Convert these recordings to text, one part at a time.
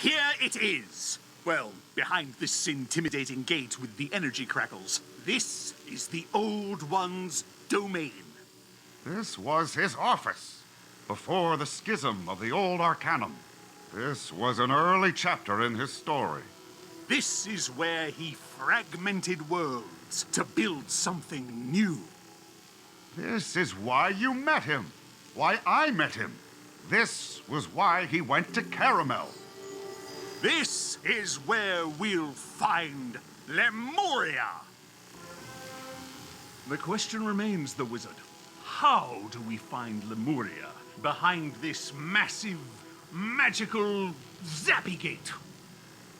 Here it is. Well, behind this intimidating gate with the energy crackles. This is the Old One's domain. This was his office, before the schism of the Old Arcanum. This was an early chapter in his story. This is where he fragmented worlds to build something new. This is why you met him. Why I met him. This was why he went to Caramel. This is where we'll find Lemuria. The question remains, the wizard. How do we find Lemuria behind this massive, magical zappy gate?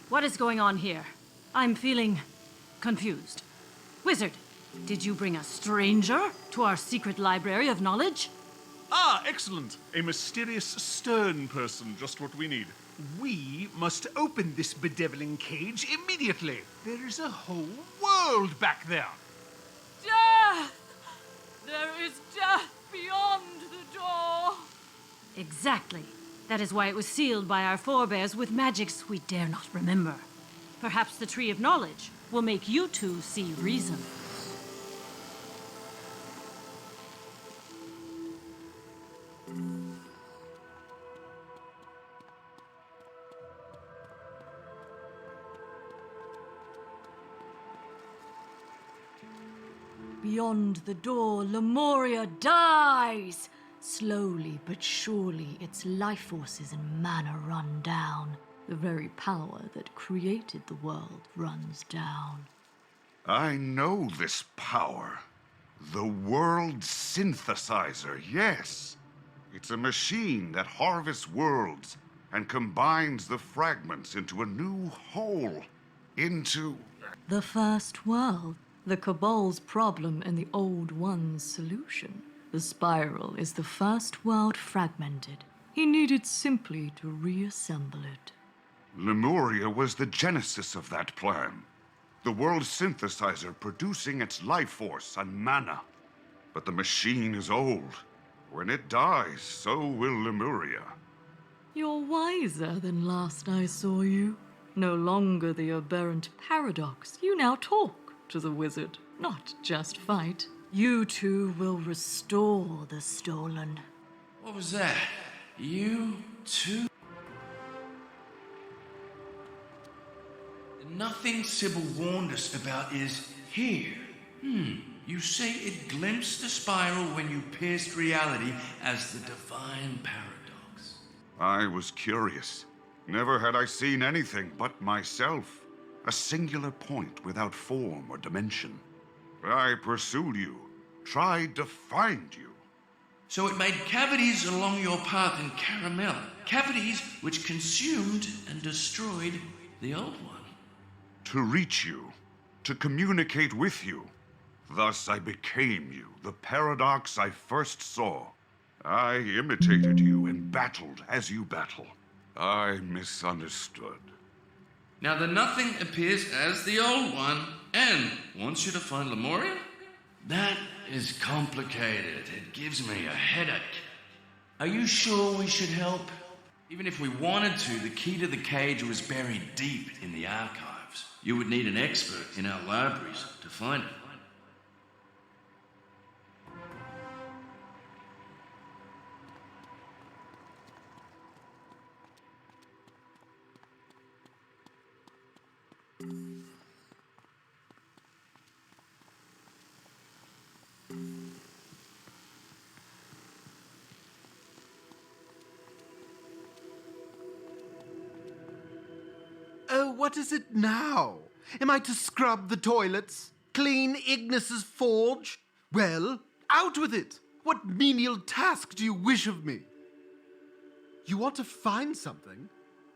What is going on here? I'm feeling confused. Wizard, did you bring a stranger to our secret library of knowledge? Ah, excellent. A mysterious, stern person, just what we need. We must open this bedeviling cage immediately. There is a whole world back there. Death! There is death beyond the door. Exactly. That is why it was sealed by our forebears with magics we dare not remember. Perhaps the Tree of Knowledge will make you two see reason. Beyond the door, Lemuria dies! Slowly but surely, its life forces and mana run down. The very power that created the world runs down. I know this power. The world synthesizer, yes. It's a machine that harvests worlds and combines the fragments into a new whole. Into... The first world. The Cabal's problem and the Old One's solution. The spiral is the first world fragmented. He needed simply to reassemble it. Lemuria was the genesis of that plan. The world synthesizer producing its life force and mana. But the machine is old. When it dies, so will Lemuria. You're wiser than last I saw you. No longer the aberrant paradox. You now talk to the wizard, not just fight. You two will restore the stolen. What was that? You two? Nothing Sybil warned us about is here. You say it glimpsed the spiral when you pierced reality as the divine paradox. I was curious. Never had I seen anything but myself. A singular point without form or dimension. I pursued you, tried to find you. So it made cavities along your path in Caramel. Cavities which consumed and destroyed the old one. To reach you, to communicate with you. Thus I became you, the paradox I first saw. I imitated you and battled as you battle. I misunderstood. Now the Nothing appears as the Old One and wants you to find Lemuria? That is complicated. It gives me a headache. Are you sure we should help? Even if we wanted to, the key to the cage was buried deep in the archives. You would need an expert in our libraries to find it. Oh, what is it now? Am I to scrub the toilets? Clean Ignis's forge? Well, out with it! What menial task do you wish of me? You want to find something?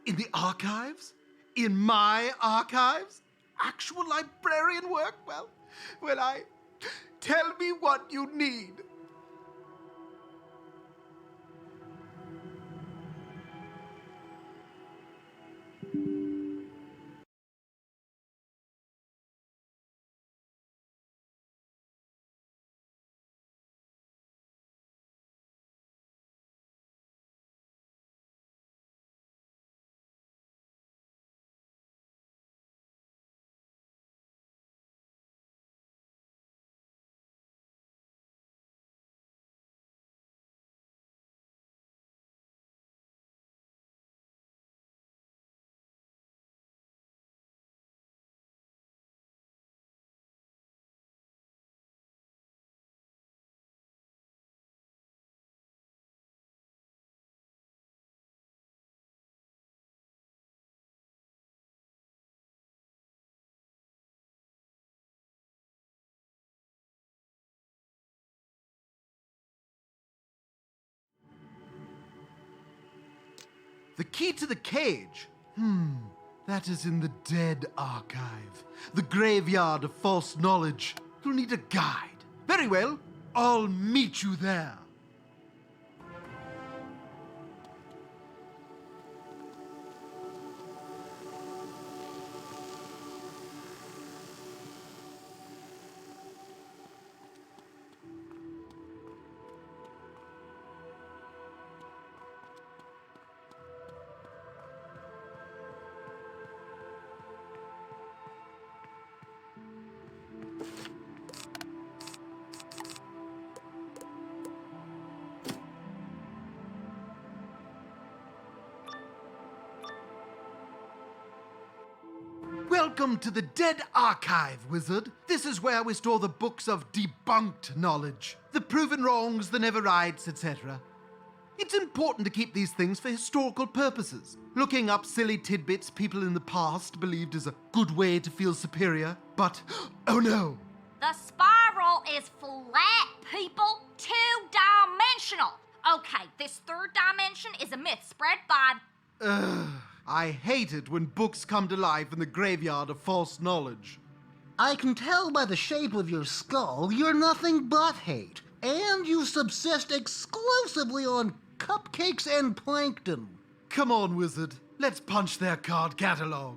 In the archives? In my archives? Actual librarian work? Well, tell me what you need. The key to the cage? That is in the Dead Archive. The graveyard of false knowledge. You'll need a guide. Very well. I'll meet you there. Welcome to the Dead Archive, wizard. This is where we store the books of debunked knowledge, the proven wrongs, the never rights, etc. It's important to keep these things for historical purposes. Looking up silly tidbits people in the past believed is a good way to feel superior. But, oh no! The spiral is flat, people. Two-dimensional. Okay, this third dimension is a myth spread by... I hate it when books come to life in the graveyard of false knowledge. I can tell by the shape of your skull you're nothing but hate, and you subsist exclusively on cupcakes and plankton. Come on, wizard. Let's punch their card catalog.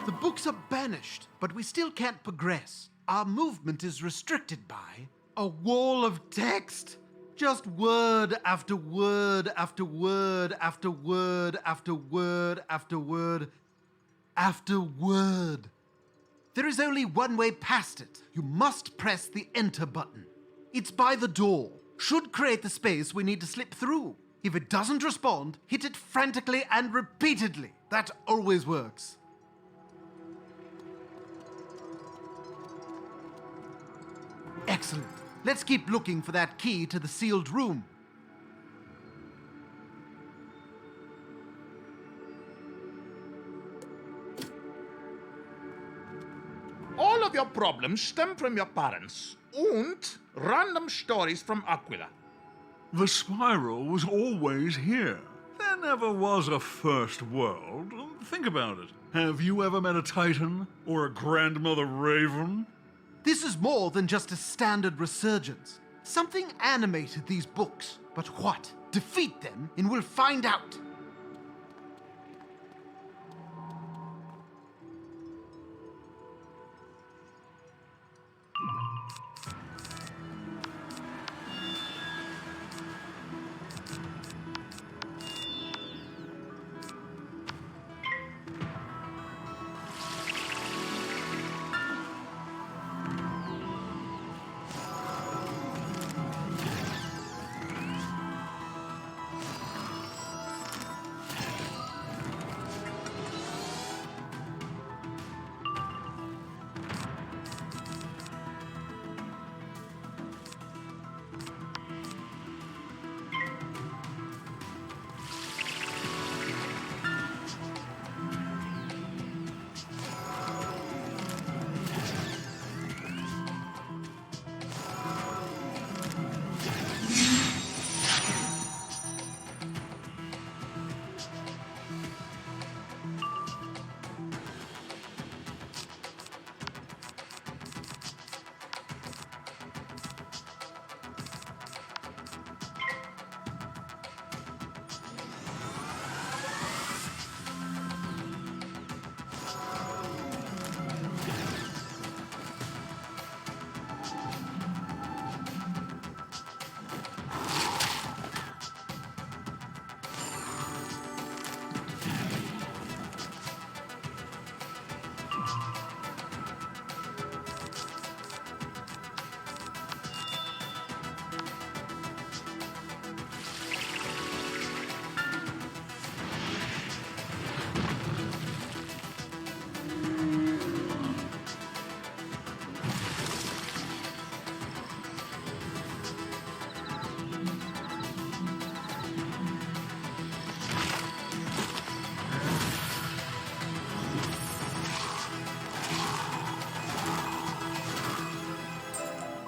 The books are banished, but we still can't progress. Our movement is restricted by a wall of text. Just word after word after word after word after word after word after word. There is only one way past it. You must press the enter button. It's by the door. Should create the space we need to slip through. If it doesn't respond, hit it frantically and repeatedly. That always works. Excellent. Let's keep looking for that key to the sealed room. All of your problems stem from your parents and random stories from Aquila. The spiral was always here. There never was a first world. Think about it. Have you ever met a Titan or a grandmother Raven? This is more than just a standard resurgence. Something animated these books. But what? Defeat them, and we'll find out.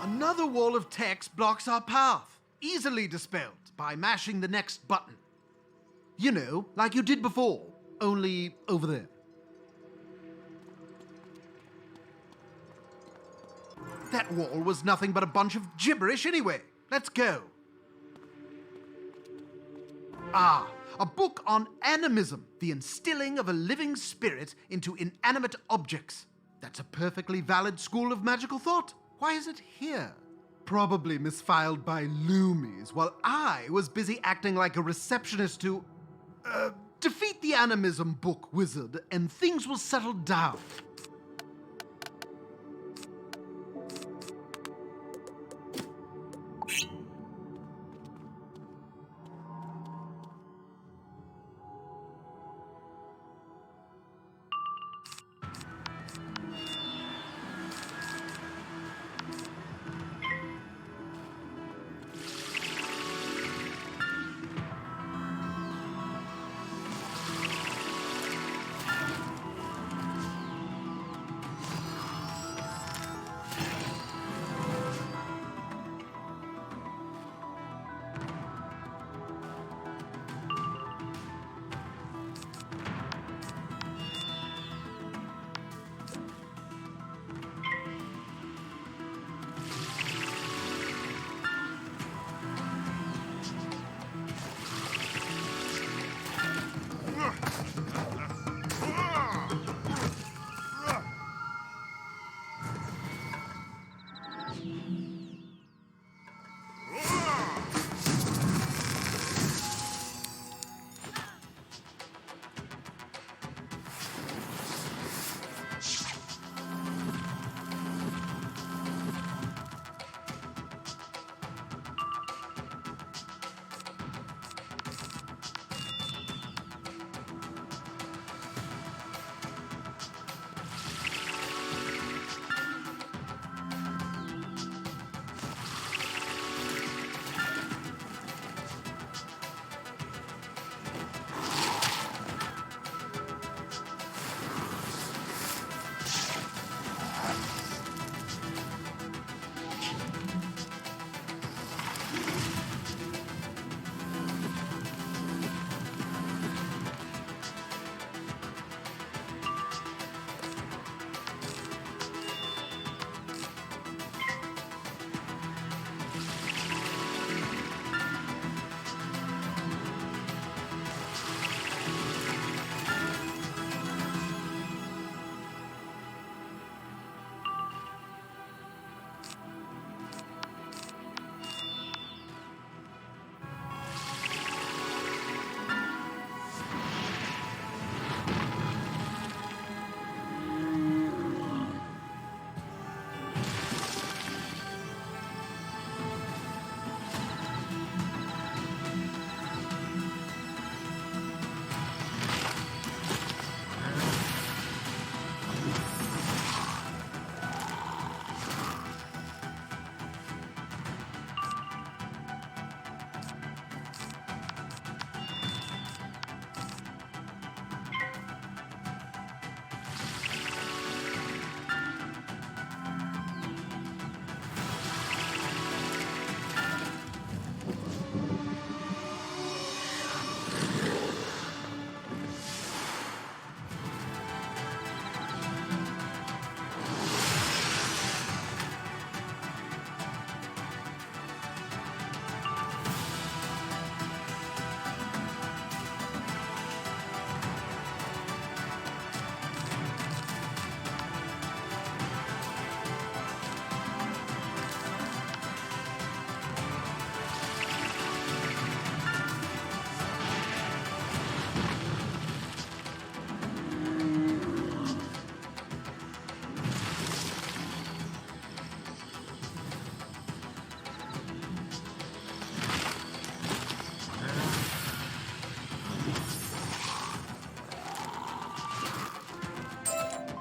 Another wall of text blocks our path, easily dispelled by mashing the next button. You know, like you did before, only over there. That wall was nothing but a bunch of gibberish anyway. Let's go. Ah, a book on animism, the instilling of a living spirit into inanimate objects. That's a perfectly valid school of magical thought. Why is it here? Probably misfiled by Loomies, while I was busy acting like a receptionist to... defeat the animism book, wizard, and things will settle down.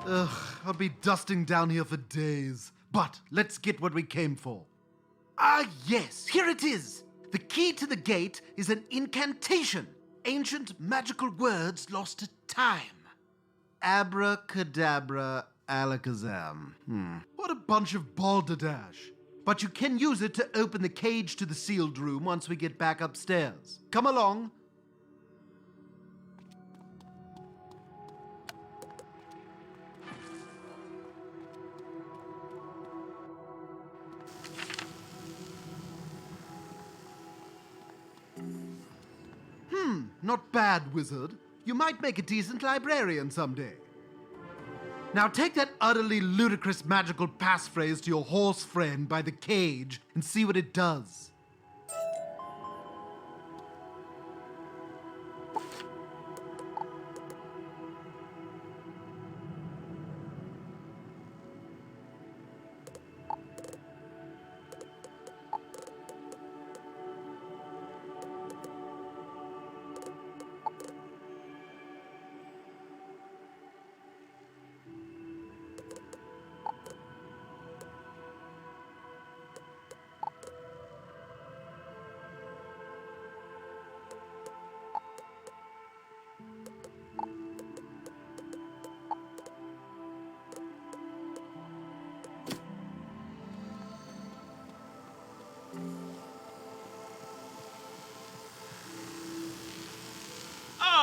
Ugh, I'll be dusting down here for days. But let's get what we came for. Ah, yes, here it is. The key to the gate is an incantation. Ancient magical words lost to time. Abracadabra, alakazam. What a bunch of balderdash. But you can use it to open the cage to the sealed room once we get back upstairs. Come along. Not bad, wizard. You might make a decent librarian someday. Now take that utterly ludicrous magical passphrase to your horse friend by the cage and see what it does.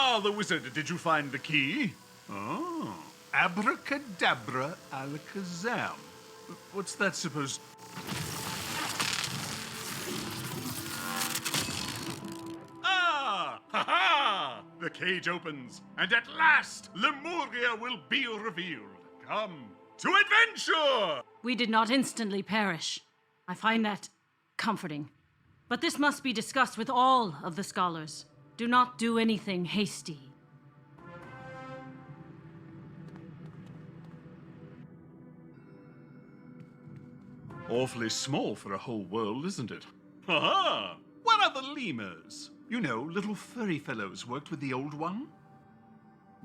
Ah, the wizard, did you find the key? Oh, abracadabra alakazam. What's that supposed... Ah! Ha-ha! The cage opens, and at last, Lemuria will be revealed. Come to adventure! We did not instantly perish. I find that comforting. But this must be discussed with all of the scholars. Do not do anything hasty. Awfully small for a whole world, isn't it? Ha-ha! What are the lemurs? You know, little furry fellows worked with the old one?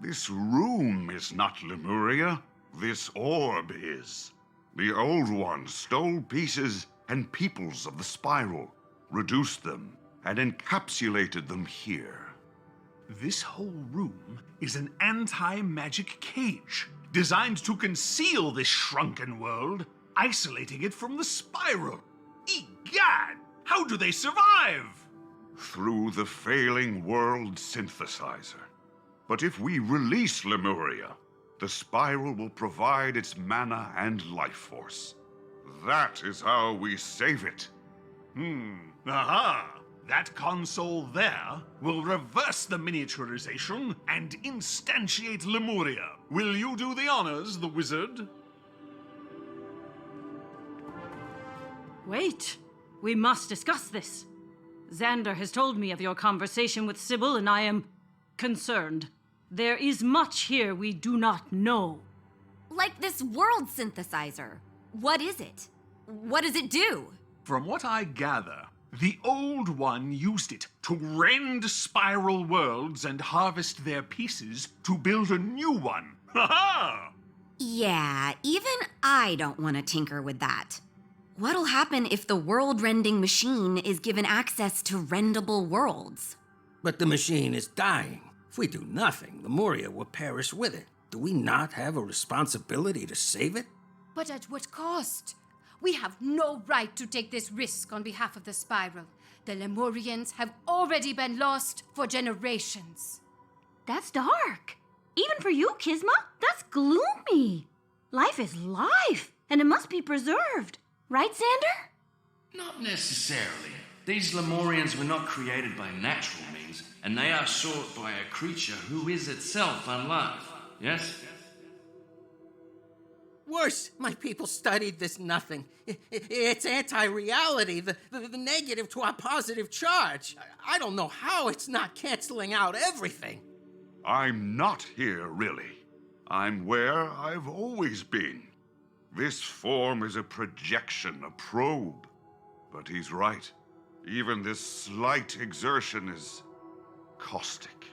This room is not Lemuria. This orb is. The old one stole pieces and peoples of the spiral, reduced them, and encapsulated them here. This whole room is an anti-magic cage, designed to conceal this shrunken world, isolating it from the spiral. Egad! How do they survive? Through the failing world synthesizer. But if we release Lemuria, the spiral will provide its mana and life force. That is how we save it. Aha! That console there will reverse the miniaturization and instantiate Lemuria. Will you do the honors, the wizard? Wait, we must discuss this. Xander has told me of your conversation with Sybil, and I am concerned. There is much here we do not know. Like this world synthesizer. What is it? What does it do? From what I gather, the old one used it to rend spiral worlds and harvest their pieces to build a new one. Ha-ha! Yeah, even I don't want to tinker with that. What'll happen if the world-rending machine is given access to rendable worlds? But the machine is dying. If we do nothing, Lemuria will perish with it. Do we not have a responsibility to save it? But at what cost? We have no right to take this risk on behalf of the Spiral. The Lemurians have already been lost for generations. That's dark. Even for you, Kisma, that's gloomy. Life is life, and it must be preserved. Right, Xander? Not necessarily. These Lemurians were not created by natural means, and they are sought by a creature who is itself unlife. Yes? Worse, my people studied this nothing. It's anti-reality, the negative to our positive charge. I don't know how it's not canceling out everything. I'm not here, really. I'm where I've always been. This form is a projection, a probe. But he's right. Even this slight exertion is caustic.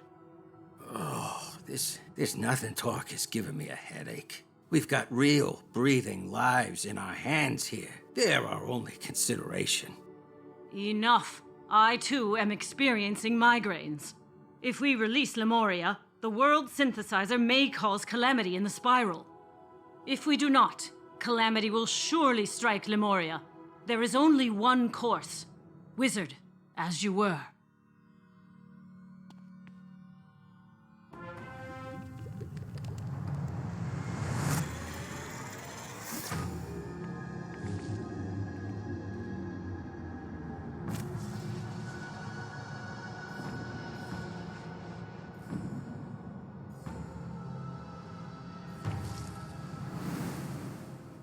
Oh, this nothing talk is giving me a headache. We've got real, breathing lives in our hands here. They're our only consideration. Enough. I, too, am experiencing migraines. If we release Lemuria, the world synthesizer may cause calamity in the spiral. If we do not, calamity will surely strike Lemuria. There is only one course. Wizard, as you were.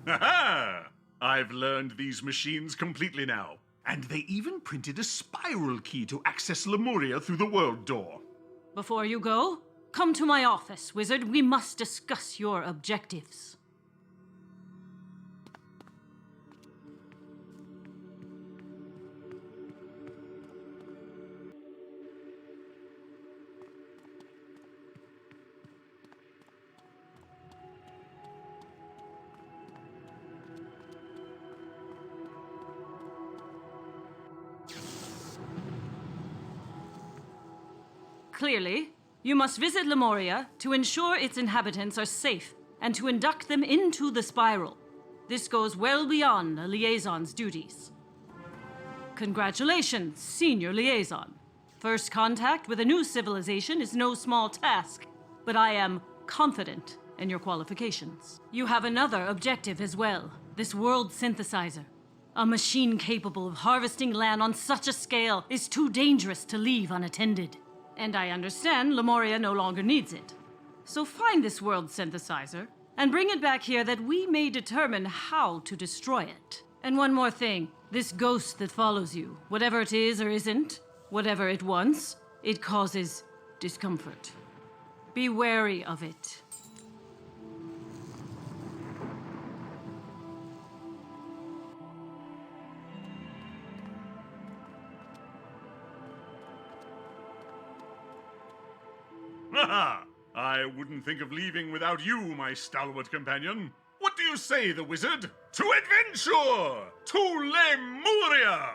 Ha! I've learned these machines completely now. And they even printed a spiral key to access Lemuria through the world door. Before you go, come to my office, Wizard. We must discuss your objectives. Clearly, you must visit Lemuria to ensure its inhabitants are safe and to induct them into the spiral. This goes well beyond a liaison's duties. Congratulations, Senior Liaison. First contact with a new civilization is no small task, but I am confident in your qualifications. You have another objective as well, this world synthesizer. A machine capable of harvesting land on such a scale is too dangerous to leave unattended. And I understand Lemuria no longer needs it. So find this world synthesizer and bring it back here that we may determine how to destroy it. And one more thing, this ghost that follows you, whatever it is or isn't, whatever it wants, it causes discomfort. Be wary of it. Haha! I wouldn't think of leaving without you, my stalwart companion. What do you say, the wizard? To adventure! To Lemuria!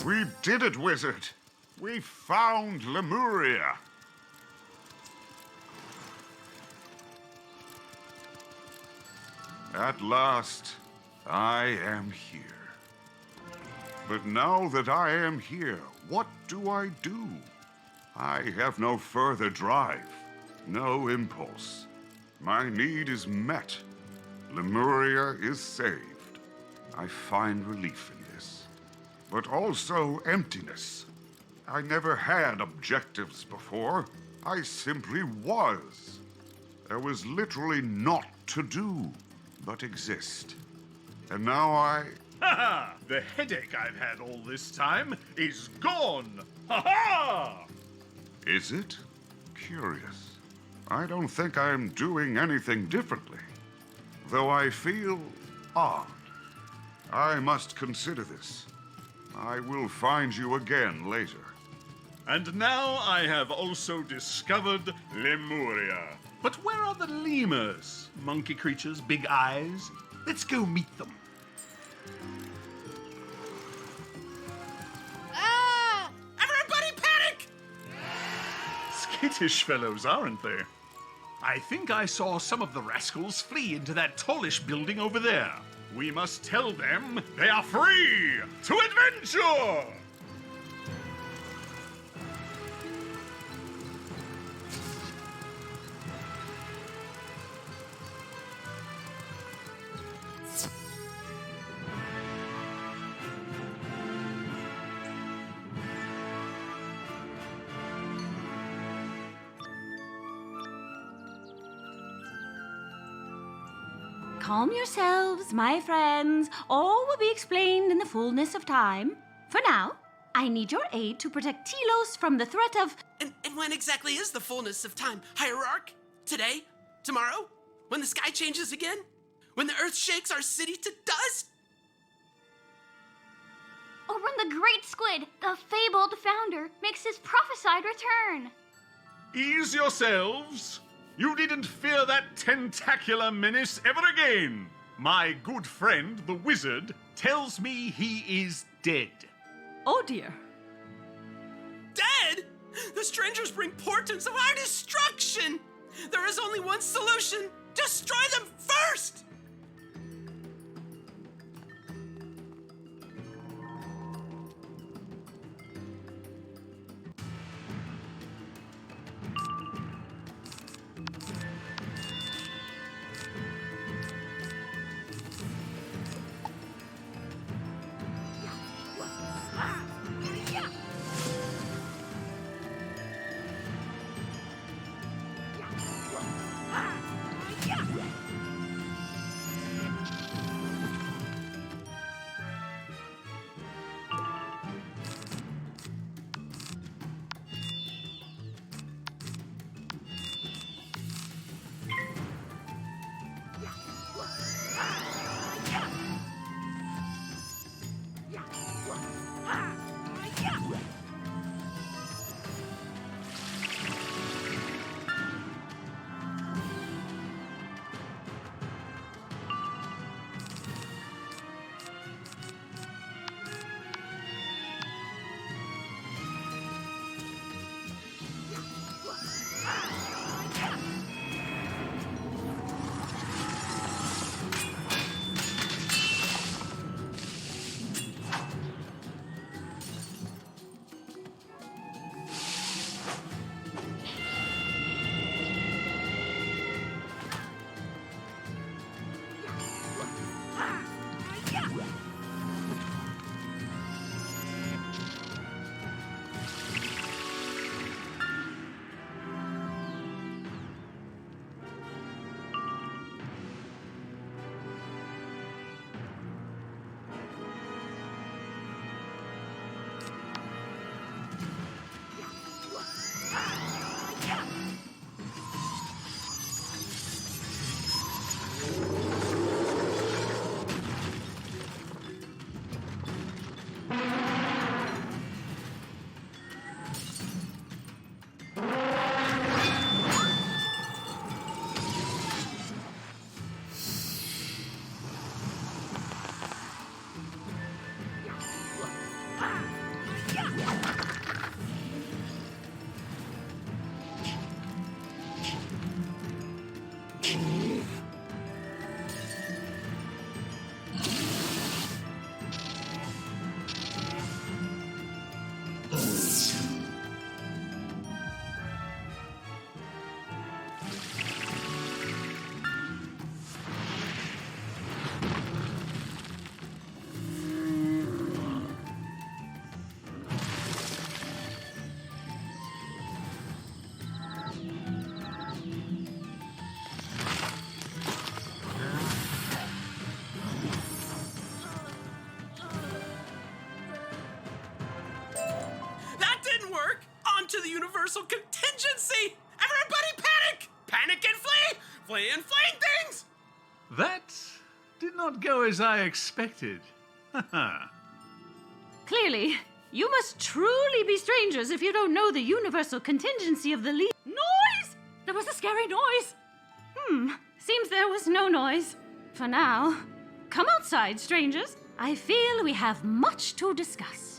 We did it, wizard. We found Lemuria. At last, I am here. But now that I am here, what do? I have no further drive, no impulse. My need is met. Lemuria is saved. I find relief in this. But also emptiness. I never had objectives before. I simply was. There was literally naught to do but exist. And now Ha-ha! The headache I've had all this time is gone! Ha-ha! Is it? Curious. I don't think I'm doing anything differently. Though I feel odd. I must consider this. I will find you again later. And now I have also discovered Lemuria. But where are the lemurs? Monkey creatures, big eyes? Let's go meet them. Ah! Everybody panic! Skittish fellows, aren't they? I think I saw some of the rascals flee into that tallish building over there. We must tell them they are free to adventure! Calm yourselves, my friends. All will be explained in the fullness of time. For now, I need your aid to protect Telos from the threat of... And when exactly is the fullness of time, Hierarch? Today? Tomorrow? When the sky changes again? When the earth shakes our city to dust? Or when the great squid, the fabled founder, makes his prophesied return. Ease yourselves. You needn't fear that tentacular menace ever again. My good friend, the wizard, tells me he is dead. Oh dear. Dead? The strangers bring portents of our destruction! There is only one solution. Destroy them first! To the universal contingency! Everybody panic! Panic and flee! Flee and fling things! That did not go as I expected. Clearly, you must truly be strangers if you don't know the universal contingency of the Noise! There was a scary noise! Seems there was no noise. For now. Come outside, strangers. I feel we have much to discuss.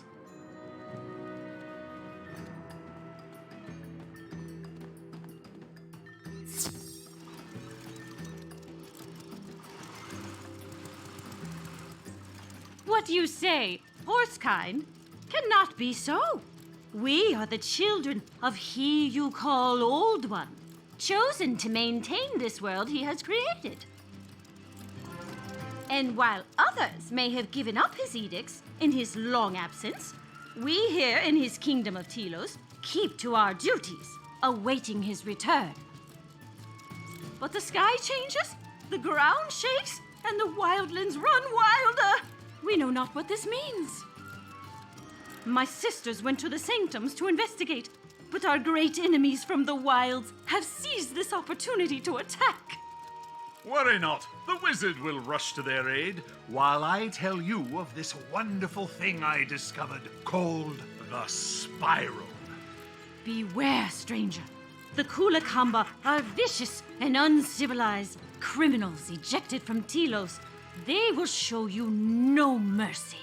What you say, horsekind, cannot be so. We are the children of he you call Old One, chosen to maintain this world he has created. And while others may have given up his edicts in his long absence, we here in his kingdom of Telos keep to our duties, awaiting his return. But the sky changes, the ground shakes, and the wildlands run wilder. We know not what this means. My sisters went to the Sanctums to investigate, but our great enemies from the wilds have seized this opportunity to attack. Worry not. The wizard will rush to their aid while I tell you of this wonderful thing I discovered called the Spiral. Beware, stranger. The Kulakamba are vicious and uncivilized criminals ejected from Telos. They will show you no mercy.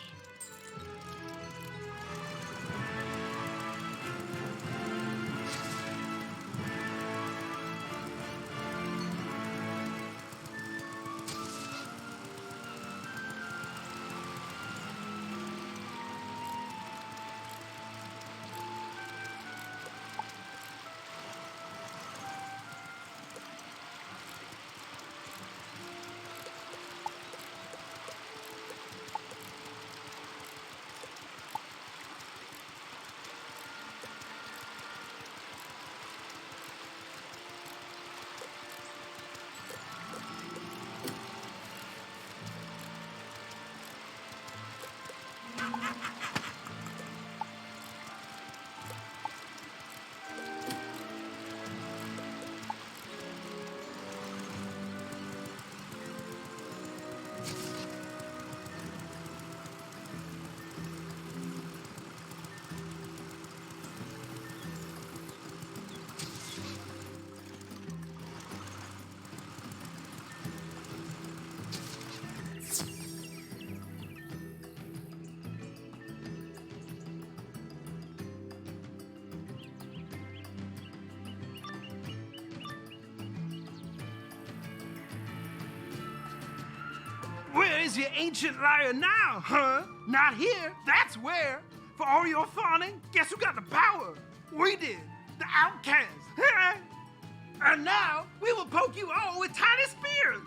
Where is your ancient liar now, huh? Not here, that's where. For all your fawning, guess who got the power? We did, the outcasts. And now, we will poke you all with tiny spears.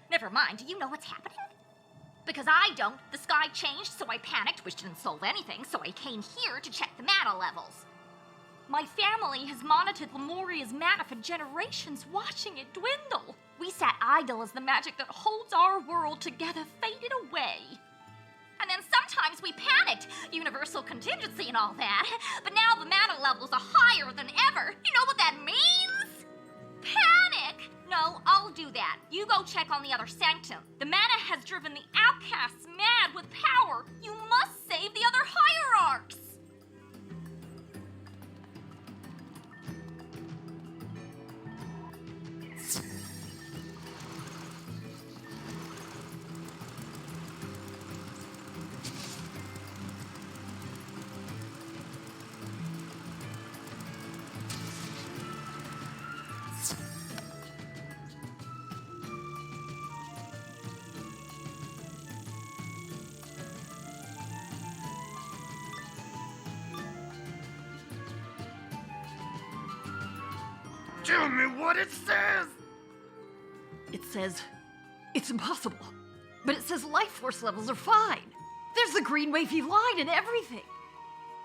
Never mind, do you know what's happening? Because I don't. The sky changed, so I panicked, which didn't solve anything, so I came here to check the mana levels. My family has monitored Lemuria's mana for generations, watching it dwindle. We sat idle as the magic that holds our world together faded away. And then sometimes we panicked, universal contingency and all that, but now the mana levels are higher than ever. You know what that means? Panic! No, I'll do that. You go check on the other sanctum. The mana has driven the outcasts mad with power. You must save the other hierarchs. Tell me what it says! It says it's impossible. But it says life force levels are fine. There's the green wavy line and everything.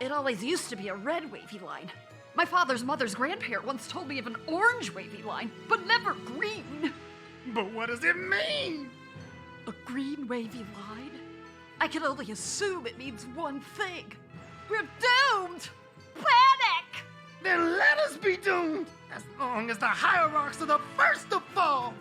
It always used to be a red wavy line. My father's mother's grandparent once told me of an orange wavy line, but never green. But what does it mean? A green wavy line? I can only assume it means one thing. We're doomed! Panic! Then let us be doomed, as long as the hierarchs are the first to fall!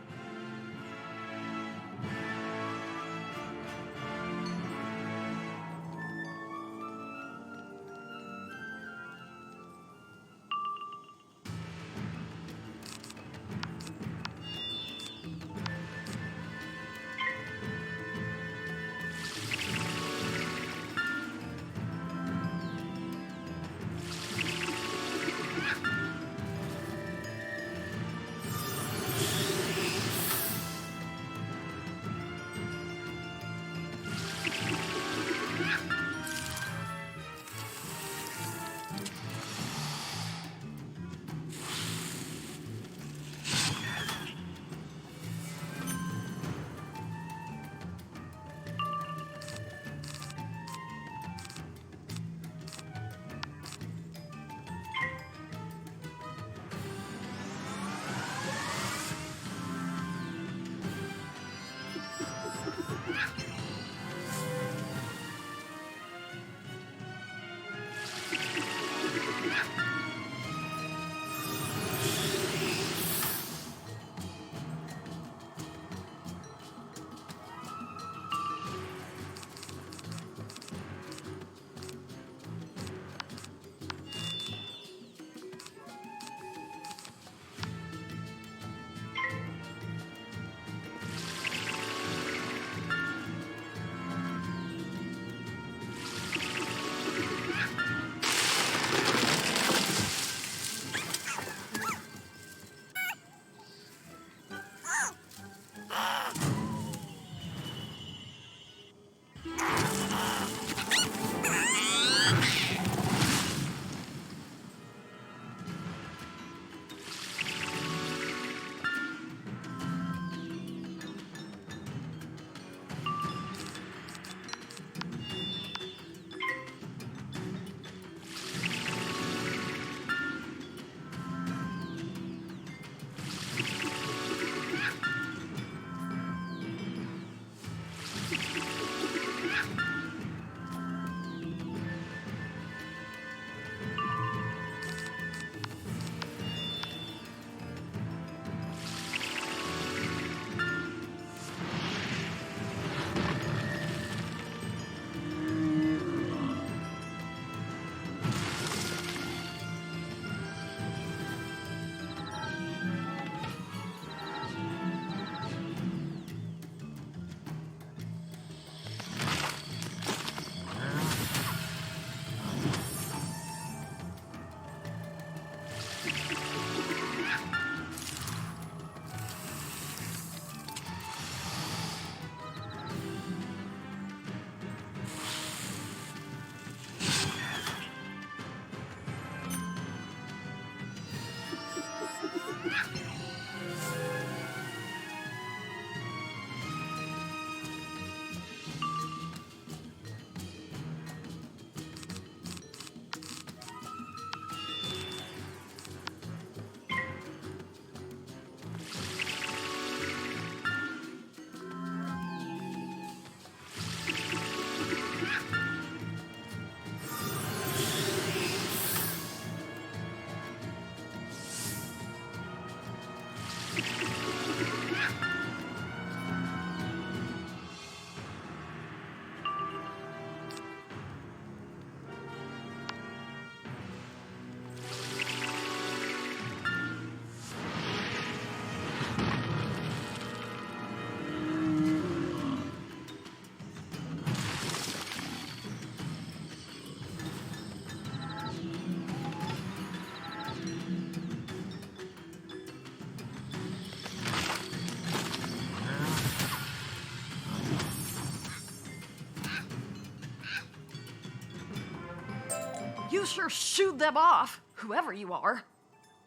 You sure shooed them off, whoever you are.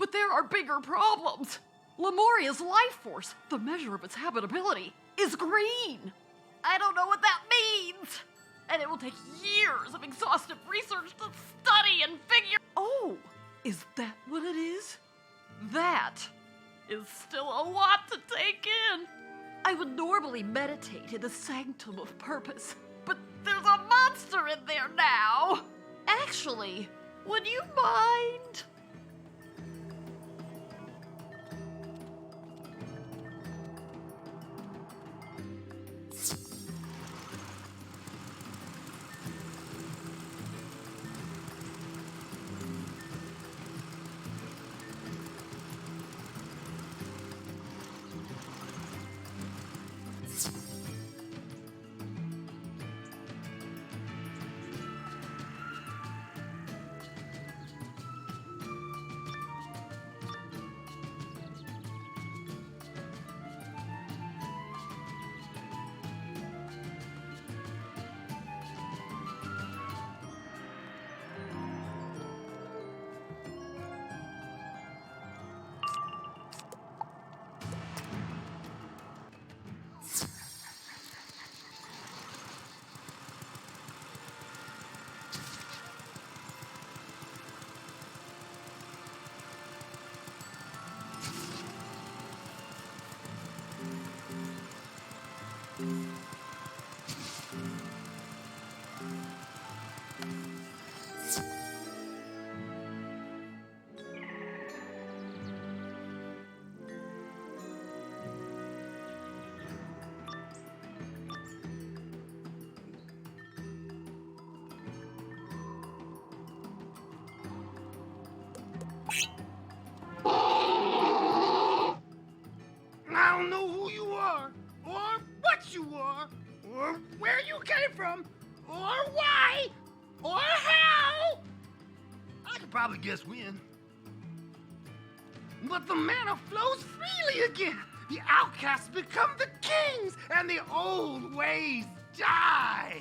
But there are bigger problems. Lemuria's life force, the measure of its habitability, is green. I don't know what that means. And it will take years of exhaustive research to study and figure. Oh, is that what it is? That is still a lot to take in. I would normally meditate in the Sanctum of Purpose, but there's a monster in there now. Actually, would you mind? I don't know who you are, or what you are, or where you came from, or why, or how. I could probably guess when. But the mana flows freely again. The outcasts become the kings, and the old ways die.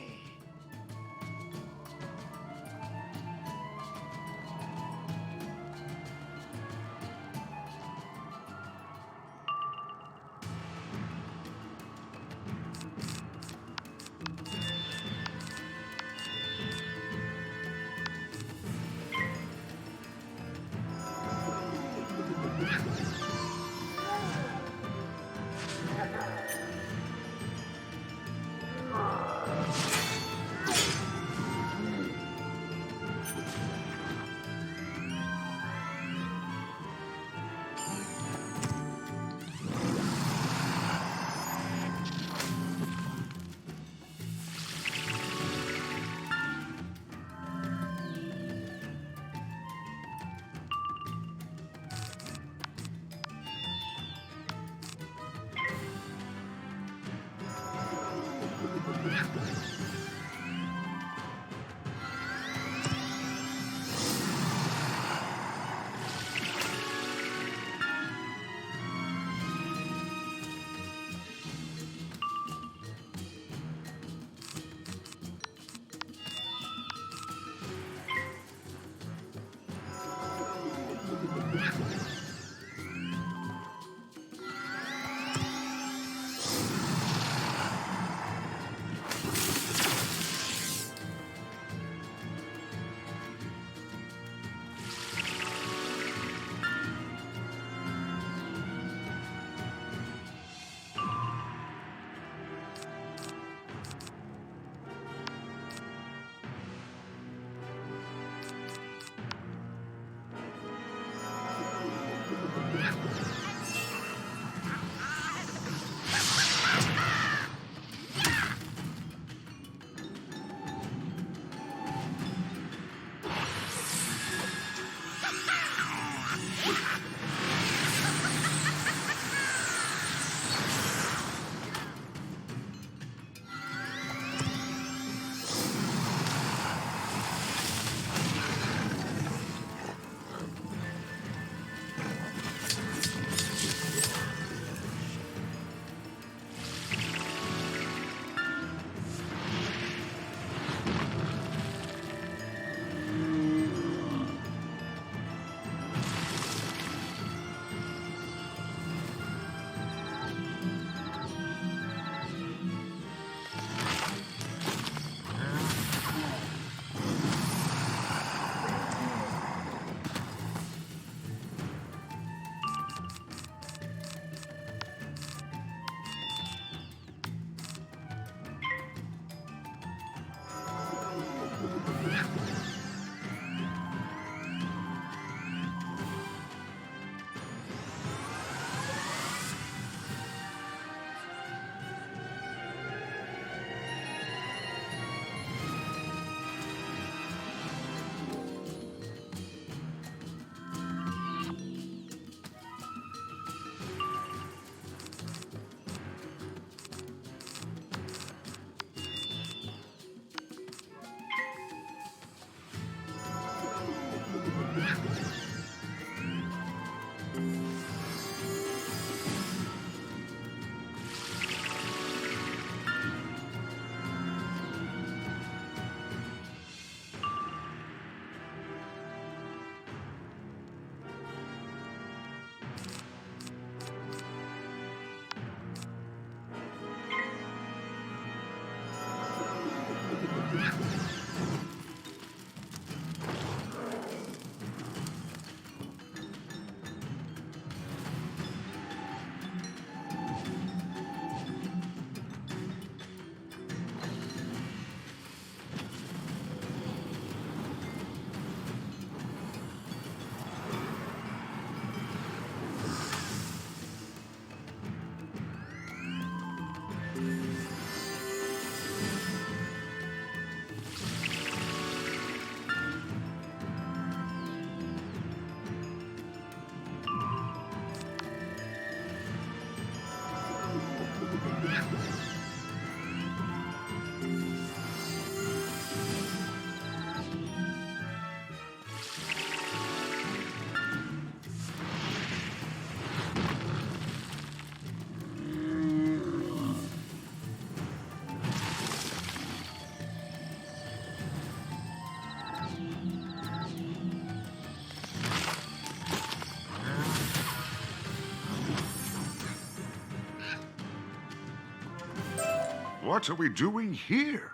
What are we doing here?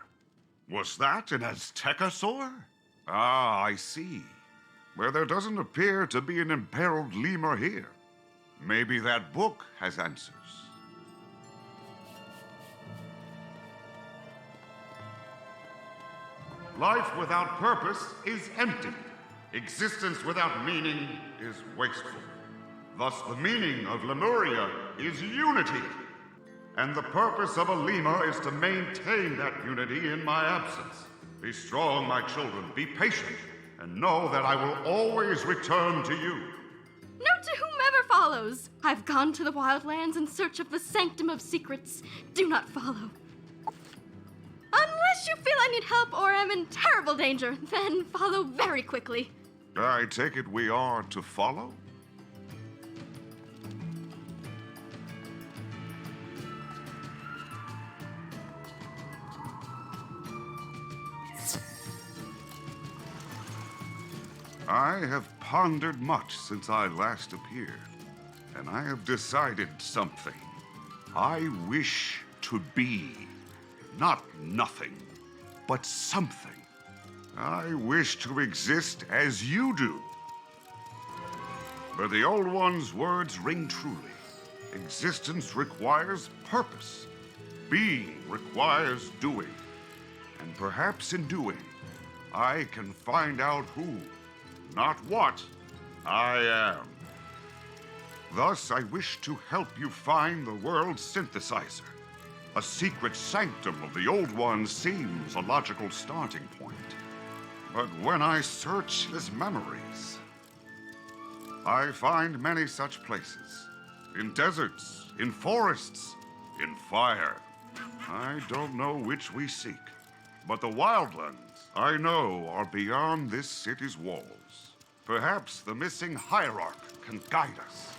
Was that an Aztecosaur? Ah, I see. Well, there doesn't appear to be an imperiled lemur here. Maybe that book has answers. Life without purpose is empty. Existence without meaning is wasteful. Thus, the meaning of Lemuria is unity. And the purpose of a lemur is to maintain that unity in my absence. Be strong, my children, be patient, and know that I will always return to you. Note to whomever follows. I've gone to the wildlands in search of the Sanctum of Secrets. Do not follow. Unless you feel I need help or am in terrible danger, then follow very quickly. I take it we are to follow? I have pondered much since I last appeared, and I have decided something. I wish to be, not nothing, but something. I wish to exist as you do. But the Old One's words ring truly. Existence requires purpose. Being requires doing. And perhaps in doing, I can find out who, not what, I am. Thus, I wish to help you find the world's synthesizer. A secret sanctum of the Old One seems a logical starting point. But when I search his memories, I find many such places. In deserts, in forests, in fire. I don't know which we seek. But the wildlands, I know, are beyond this city's walls. Perhaps the missing hierarch can guide us.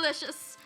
delicious.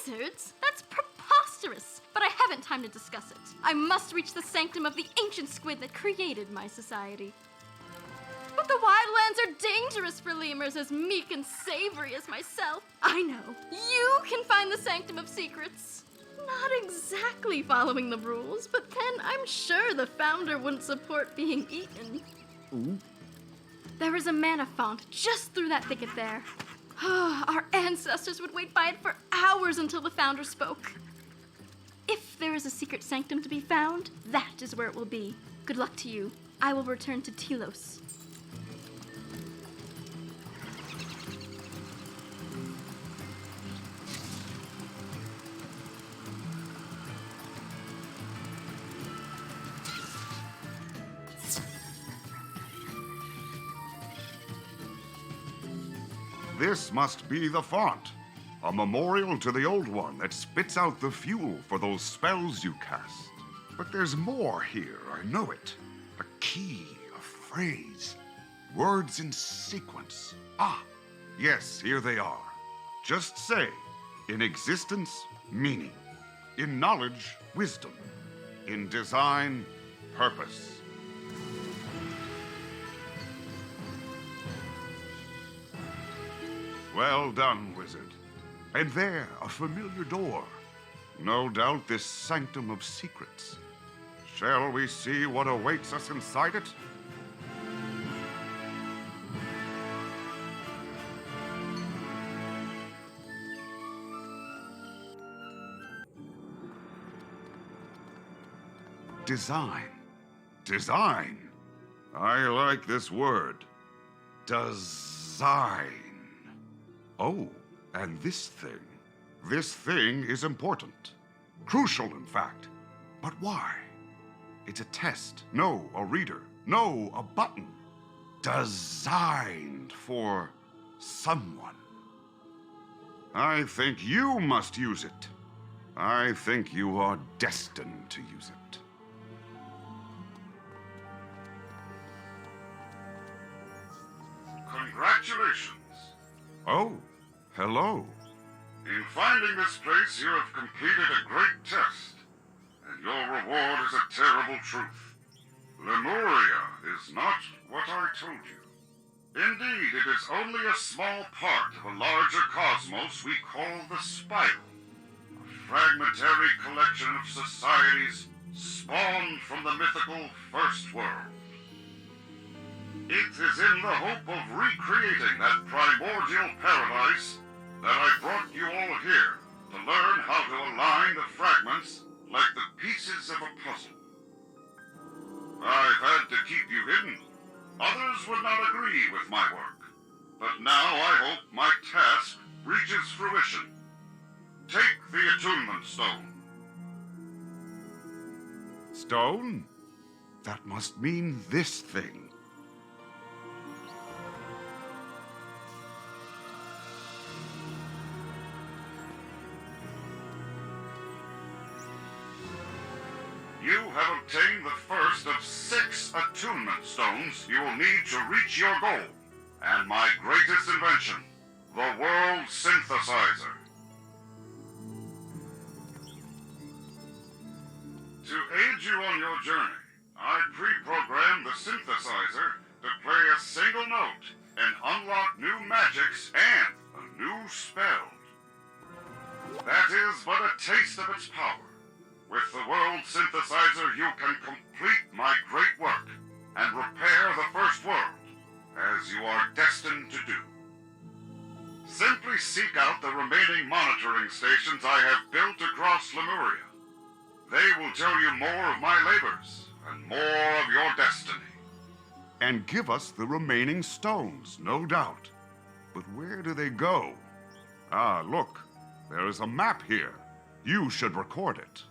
wizards? That's preposterous! But I haven't time to discuss it. I must reach the sanctum of the ancient squid that created my society. But the wildlands are dangerous for lemurs as meek and savory as myself. I know. You can find the Sanctum of Secrets. Not exactly following the rules, but then I'm sure the founder wouldn't support being eaten. Ooh. There is a mana font just through that thicket there. Our ancestors would wait by it for hours until the founder spoke. If there is a secret sanctum to be found, that is where it will be. Good luck to you. I will return to Telos. This must be the font. A memorial to the Old One that spits out the fuel for those spells you cast. But there's more here, I know it. A key, a phrase, words in sequence. Ah, yes, here they are. Just say, in existence, meaning. In knowledge, wisdom. In design, purpose. Well done, wizard. And there, a familiar door. No doubt this Sanctum of Secrets. Shall we see what awaits us inside it? Design. Design. I like this word. Design. Oh, and this thing. This thing is important. Crucial, in fact. But why? It's a test. No, a reader. No, a button. Designed for someone. I think you must use it. I think you are destined to use it. Congratulations. Oh, hello. In finding this place, you have completed a great test, and your reward is a terrible truth. Lemuria is not what I told you. Indeed, it is only a small part of a larger cosmos we call the Spiral, a fragmentary collection of societies spawned from the mythical First World. It is in the hope of recreating that primordial paradise that I brought you all here to learn how to align the fragments like the pieces of a puzzle. I've had to keep you hidden. Others would not agree with my work. But now I hope my task reaches fruition. Take the Attunement Stone. Stone? That must mean this thing. You have obtained the first of 6 Attunement Stones you will need to reach your goal, and my greatest invention, the World Synthesizer. To aid you on your journey, I pre-programmed the Synthesizer to play a single note and unlock new magics and a new spell. That is but a taste of its power. With the World Synthesizer, you can complete my great work and repair the First World, as you are destined to do. Simply seek out the remaining monitoring stations I have built across Lemuria. They will tell you more of my labors and more of your destiny. And give us the remaining stones, no doubt. But where do they go? Ah, look, there is a map here. You should record it.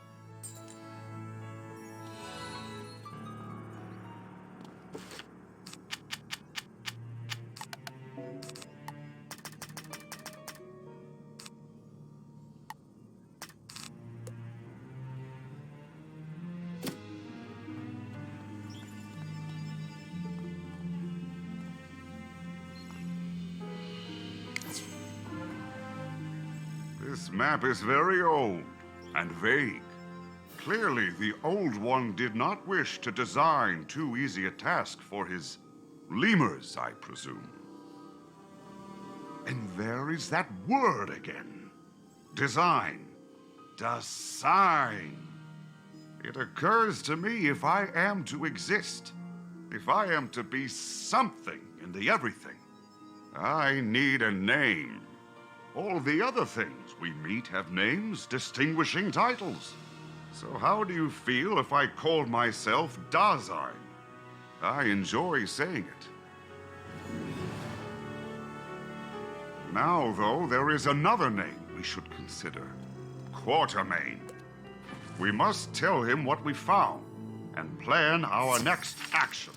This map is very old and vague. Clearly, the Old One did not wish to design too easy a task for his lemurs, I presume. And there is that word again. Design. Design. It occurs to me if I am to exist, if I am to be something in the everything, I need a name. All the other things we meet have names, distinguishing titles. So how do you feel if I called myself Dasein? I enjoy saying it. Now, though, there is another name we should consider. Quatermain. We must tell him what we found and plan our next action.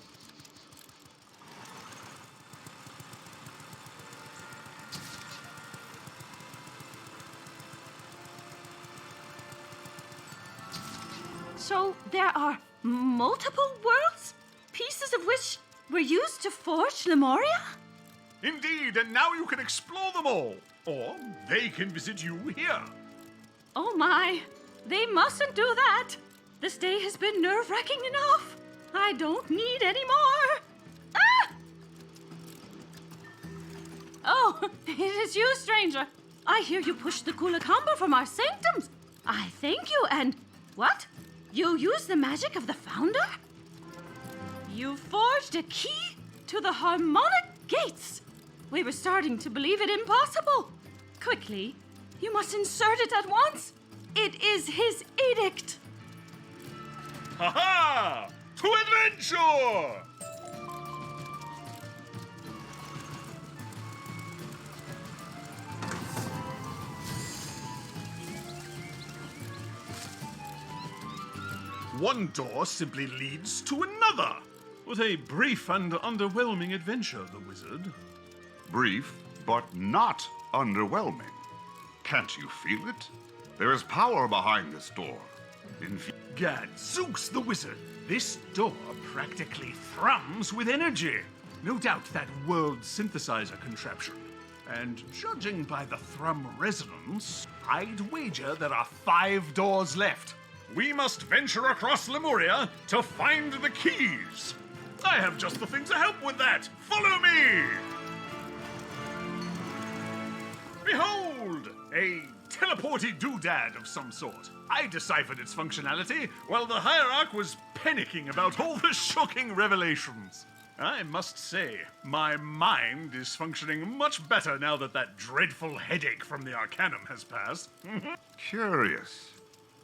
So there are multiple worlds? Pieces of which were used to forge Lemuria? Indeed, and now you can explore them all. Or they can visit you here. Oh my, they mustn't do that. This day has been nerve-wracking enough. I don't need any more. Ah! Oh, it is you, stranger. I hear you pushed the Kulakamba from our sanctums. I thank you, and what? You used the magic of the founder? You forged a key to the harmonic gates. We were starting to believe it impossible. Quickly, you must insert it at once. It is his edict. Ha-ha! To adventure! One door simply leads to another. What a brief and underwhelming adventure, the wizard. Brief, but not underwhelming. Can't you feel it? There is power behind this door. Gadzooks, the wizard. This door practically thrums with energy. No doubt that world synthesizer contraption. And judging by the thrum resonance, I'd wager there are 5 doors left. We must venture across Lemuria to find the keys. I have just the thing to help with that. Follow me! Behold! A teleporty doodad of some sort. I deciphered its functionality while the Hierarch was panicking about all the shocking revelations. I must say, my mind is functioning much better now that that dreadful headache from the Arcanum has passed. Curious.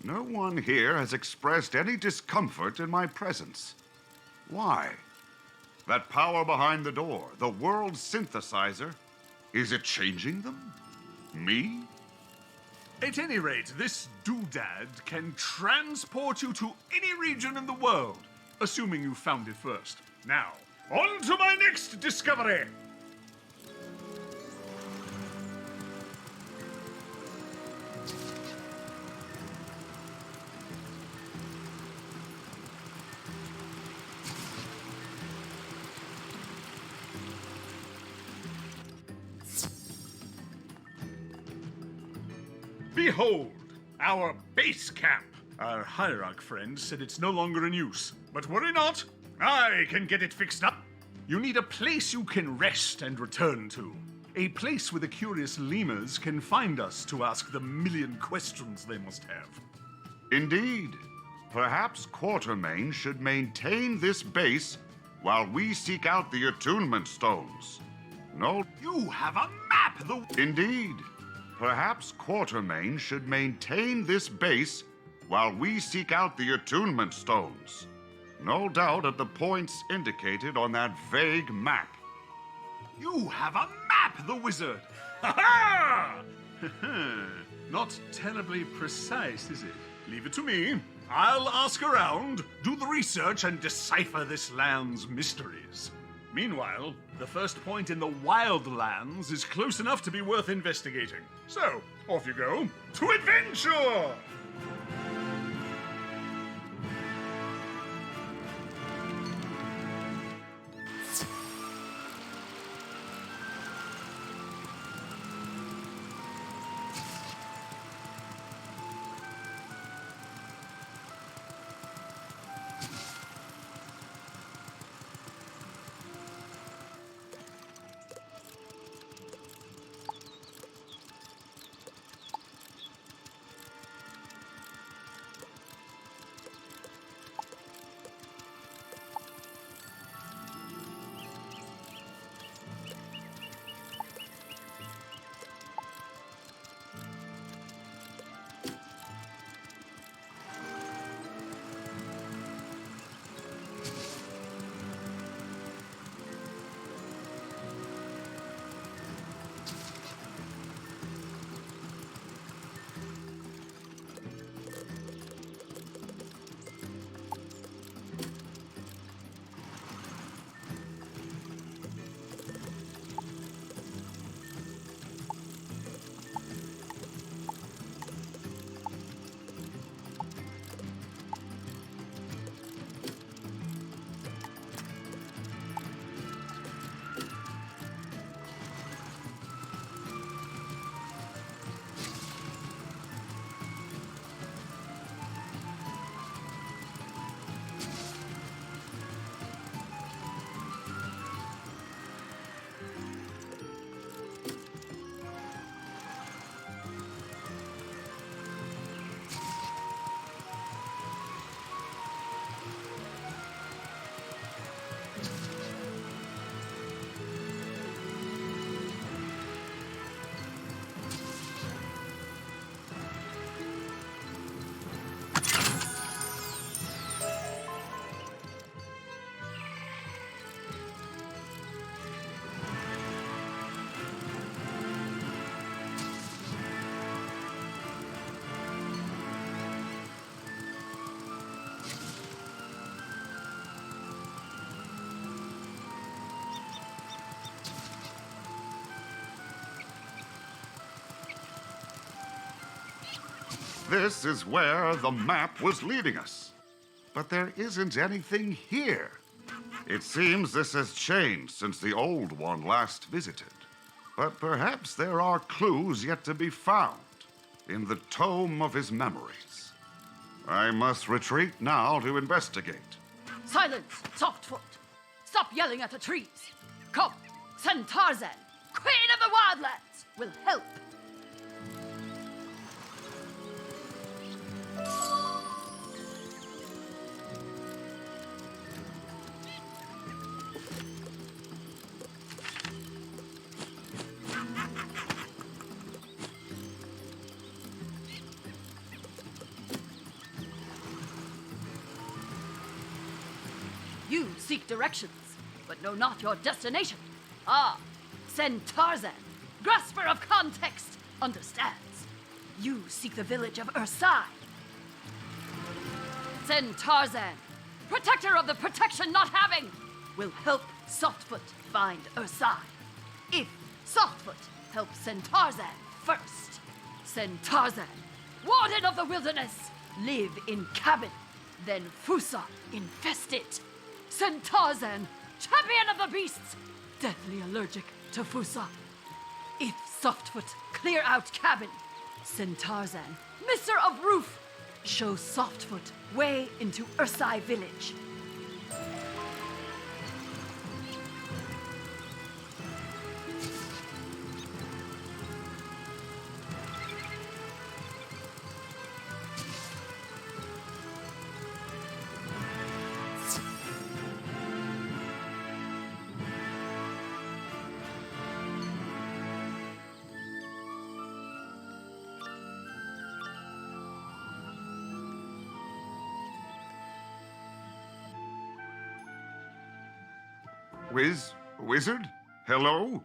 No one here has expressed any discomfort in my presence. Why? That power behind the door, the world synthesizer, is it changing them? Me? At any rate, this doodad can transport you to any region in the world, assuming you found it first. Now, on to my next discovery! Behold, our base camp. Our Hierarch friend said it's no longer in use. But worry not, I can get it fixed up. You need a place you can rest and return to. A place where the curious lemurs can find us to ask the million questions they must have. Indeed. Perhaps Quatermain should maintain this base while we seek out the Attunement Stones. No. You have a map, Indeed. Perhaps Quatermain should maintain this base while we seek out the Attunement Stones. No doubt at the points indicated on that vague map. You have a map, the wizard! Ha ha! Not terribly precise, is it? Leave it to me. I'll ask around, do the research, and decipher this land's mysteries. Meanwhile, the first point in the Wildlands is close enough to be worth investigating. So, off you go, to adventure! This is where the map was leading us. But there isn't anything here. It seems this has changed since the old one last visited. But perhaps there are clues yet to be found in the tome of his memories. I must retreat now to investigate. Silence, Softfoot! Stop yelling at the trees! Come, send Tarzan, Queen of the Wildlands, will help! You seek directions, but know not your destination. Ah, send Tarzan, grasper of context, understands. You seek the village of Ursai. Send Tarzan, protector of the protection not having, will help Softfoot find Ursai. If Softfoot helps send Tarzan first, send Tarzan, warden of the wilderness, live in cabin, then Fusa infest it. Send Tarzan, champion of the beasts, deathly allergic to Fusa. If Softfoot clear out cabin, send Tarzan, mister of roof, show Softfoot way into Ursai village. Wizard? Hello?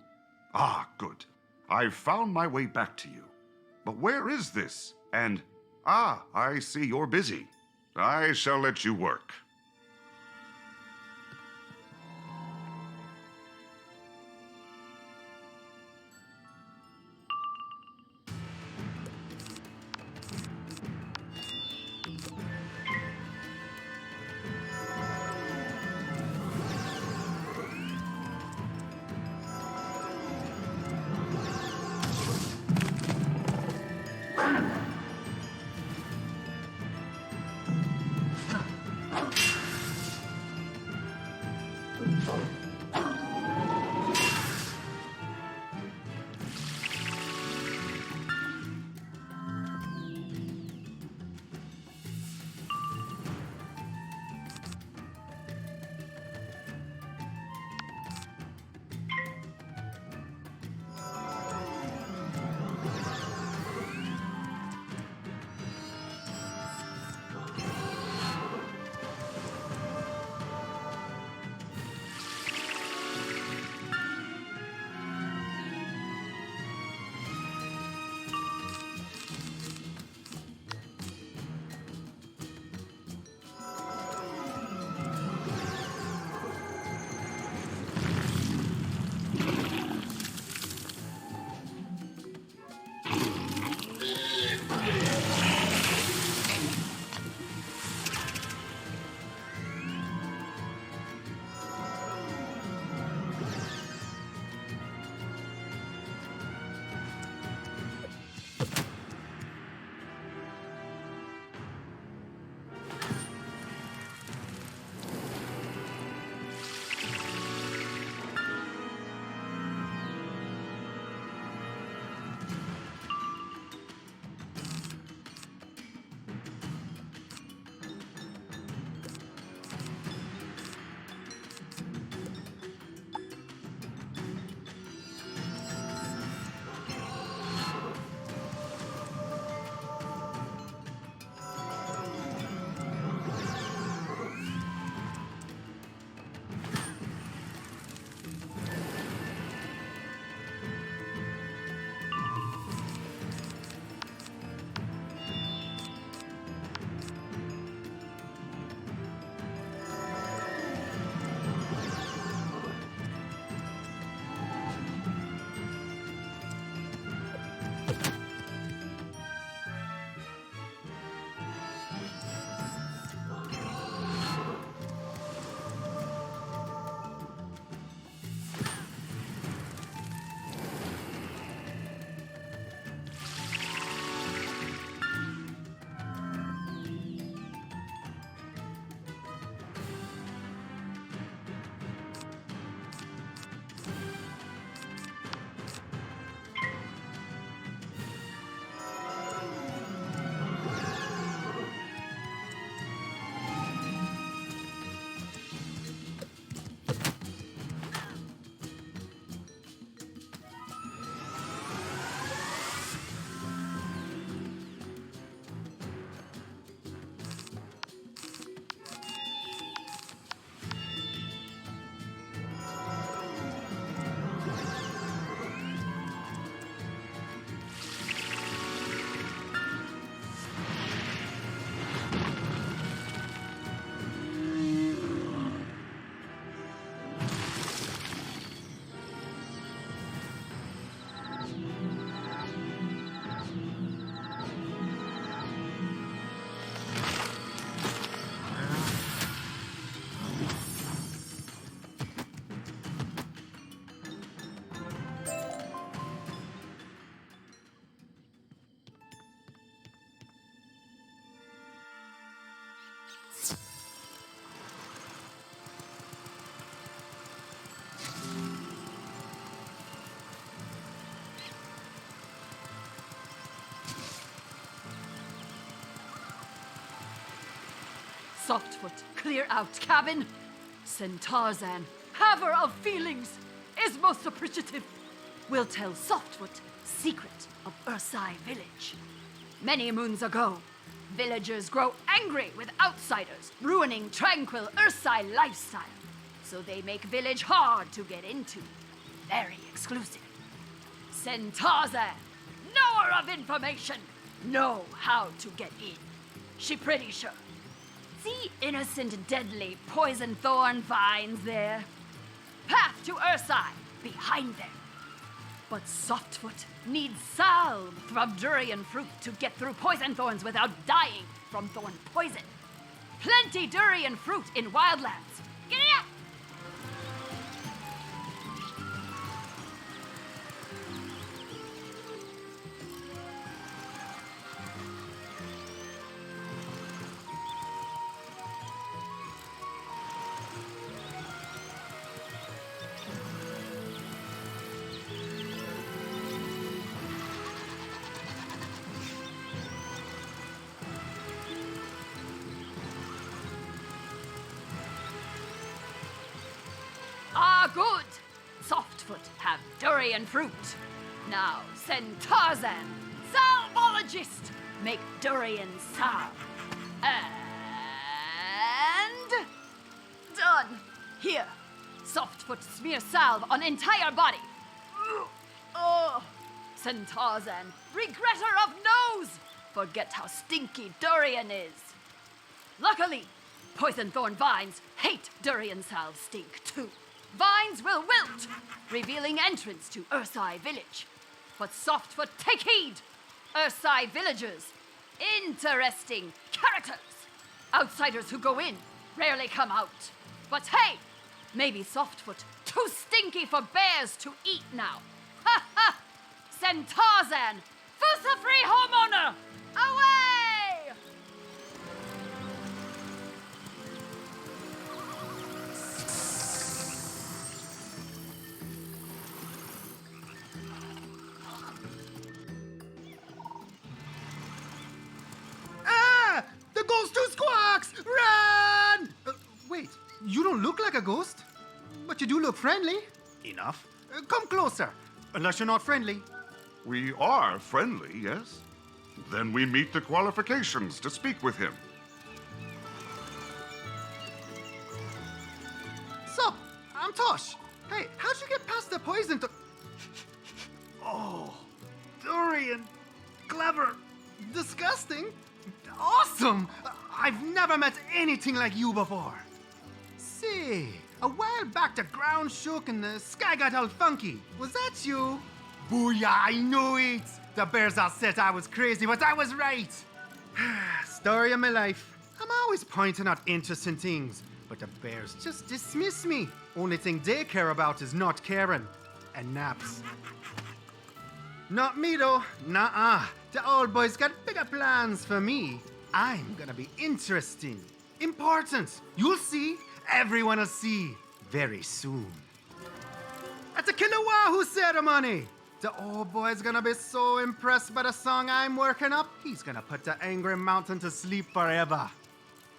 Ah, good. I've found my way back to you. But where is this? And, I see you're busy. I shall let you work. Softfoot, clear out cabin. Tarzan, haver of feelings, is most appreciative. Will tell Softfoot secret of Ursai village. Many moons ago, villagers grow angry with outsiders, ruining tranquil Ursai lifestyle. So they make village hard to get into. Very exclusive. Tarzan, knower of information, know how to get in. She pretty sure. See innocent, deadly poison thorn vines there? Path to Ursai, behind them. But Softfoot needs salve from durian fruit to get through poison thorns without dying from thorn poison. Plenty durian fruit in wildlands. Get it up! Good! Softfoot have durian fruit. Now send Tarzan, salvologist, make durian salve. And... done! Here, Softfoot smear salve on entire body. Oh, send Tarzan, regretter of nose, forget how stinky durian is. Luckily, poison thorn vines hate durian salve stink too. Vines will wilt, revealing entrance to Ursai village. But Softfoot, take heed! Ursai villagers, interesting characters. Outsiders who go in rarely come out. But hey, maybe Softfoot too stinky for bears to eat now. Ha ha! Send Tarzan, Fusa-free homeowner, away! The ghost who squawks! Run! Wait, you don't look like a ghost, but you do look friendly. Enough. Come closer, unless you're not friendly. We are friendly, yes? Then we meet the qualifications to speak with him. Sup, I'm Tosh. Hey, how'd you get past the poison to... Oh, durian. Clever. Disgusting. Awesome! I've never met anything like you before. See, a while back the ground shook and the sky got all funky. Was that you? Booyah, I knew it! The bears all said I was crazy, but I was right. Story of my life. I'm always pointing out interesting things, but the bears just dismiss me. Only thing they care about is not caring. And naps. Not me though, nuh-uh. The old boy's got bigger plans for me. I'm gonna be interesting, important. You'll see, everyone will see, very soon. At the Kilowahoo ceremony, the old boy's gonna be so impressed by the song I'm working up, he's gonna put the angry mountain to sleep forever.